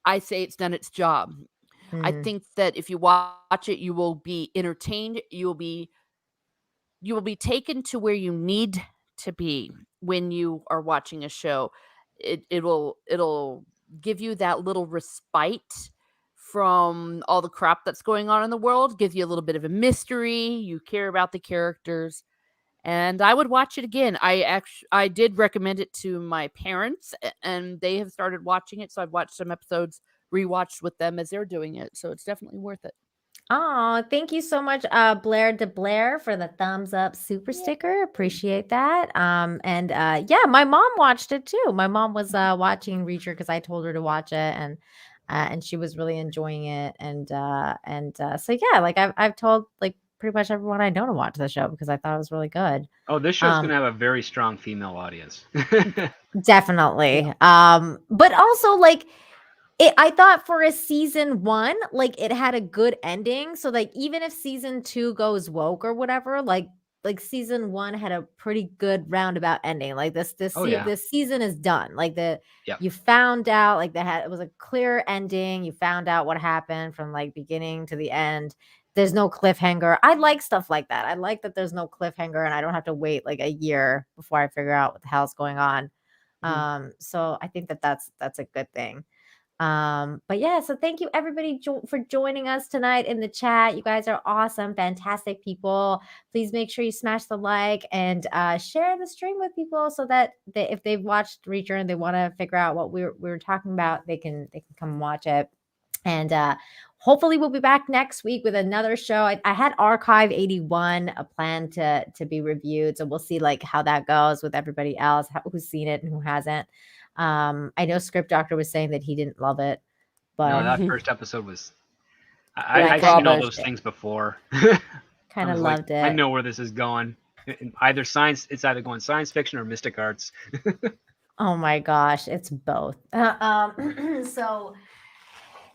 I say it's done its job. I Mhm. think that if you watch it, you will be entertained. You will be taken to where you need to be when you are watching a show. It'll give you that little respite from all the crap that's going on in the world, give you a little bit of a mystery, you care about the characters, and I would watch it again. I did recommend it to my parents and they have started watching it, so I've watched some episodes rewatched with them as they're doing it, so it's definitely worth it. Oh, thank you so much, Blair de Blair, for the thumbs up super sticker. Appreciate that. And yeah, my mom watched it too. My mom was watching Reacher because I told her to watch it, and she was really enjoying it. And so yeah, like I've told like pretty much everyone I know to watch the show because I thought it was really good. Oh, this show's Um, gonna have a very strong female audience. Definitely. But also like I thought for a season 1, like, it had a good ending, so, like, even if season 2 goes woke or whatever, like, season 1 had a pretty good roundabout ending, like, Oh yeah, this season is done, like, yep. you found out, like, it was a clear ending, you found out what happened from, like, beginning to the end. There's no cliffhanger. I like stuff like that. I like that there's no cliffhanger and I don't have to wait, like, a year before I figure out what the hell's going on. Mhm. So I think that that's a good thing. But yeah, so thank you everybody for joining us tonight in the chat. You guys are awesome, fantastic people. Please make sure you smash the like and share the stream with people so that if they've watched Reacher and they want to figure out what we were talking about, they can come watch it. And hopefully we'll be back next week with another show. I had Archive 81 a plan to be reviewed, so we'll see like how that goes with everybody else who's seen it and who hasn't. I know Script Doctor was saying that he didn't love it, No, but that first episode was. but I It's I've kind seen of all rubbish. those things before. I kind of was like, loved I it. know where this is going. Either science, it's either going science fiction or mystic arts. Oh my gosh, it's both. So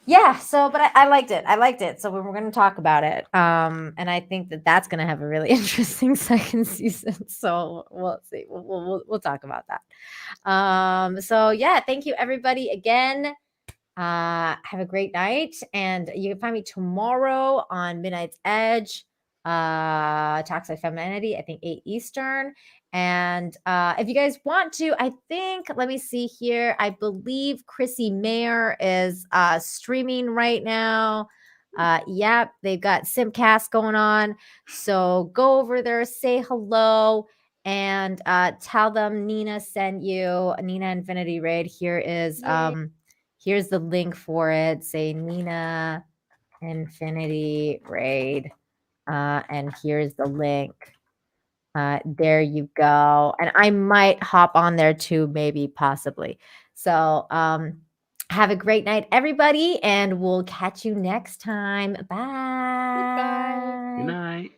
yeah, so but I liked it. I liked it. So we're going to talk about it. And I think that that's going to have a really interesting second season. So we'll see. We'll talk about that. So yeah, thank you everybody again. Have a great night, and you can find me tomorrow on Midnight's Edge. Toxic Femininity, I think 8 Eastern. And if you guys want to, I think, let me see here. I believe Chrissy Mayer is streaming right now. Yep, they've got Simcast going on. So go over there, say hello, and tell them Nina sent you. Nina Infinity Raid. Yay. Here's the link for it. Say Nina Infinity Raid. And here's the link. There you go. And I might hop on there too, maybe, possibly. So Have a great night, everybody, and we'll catch you next time. Bye. Goodbye. Good night.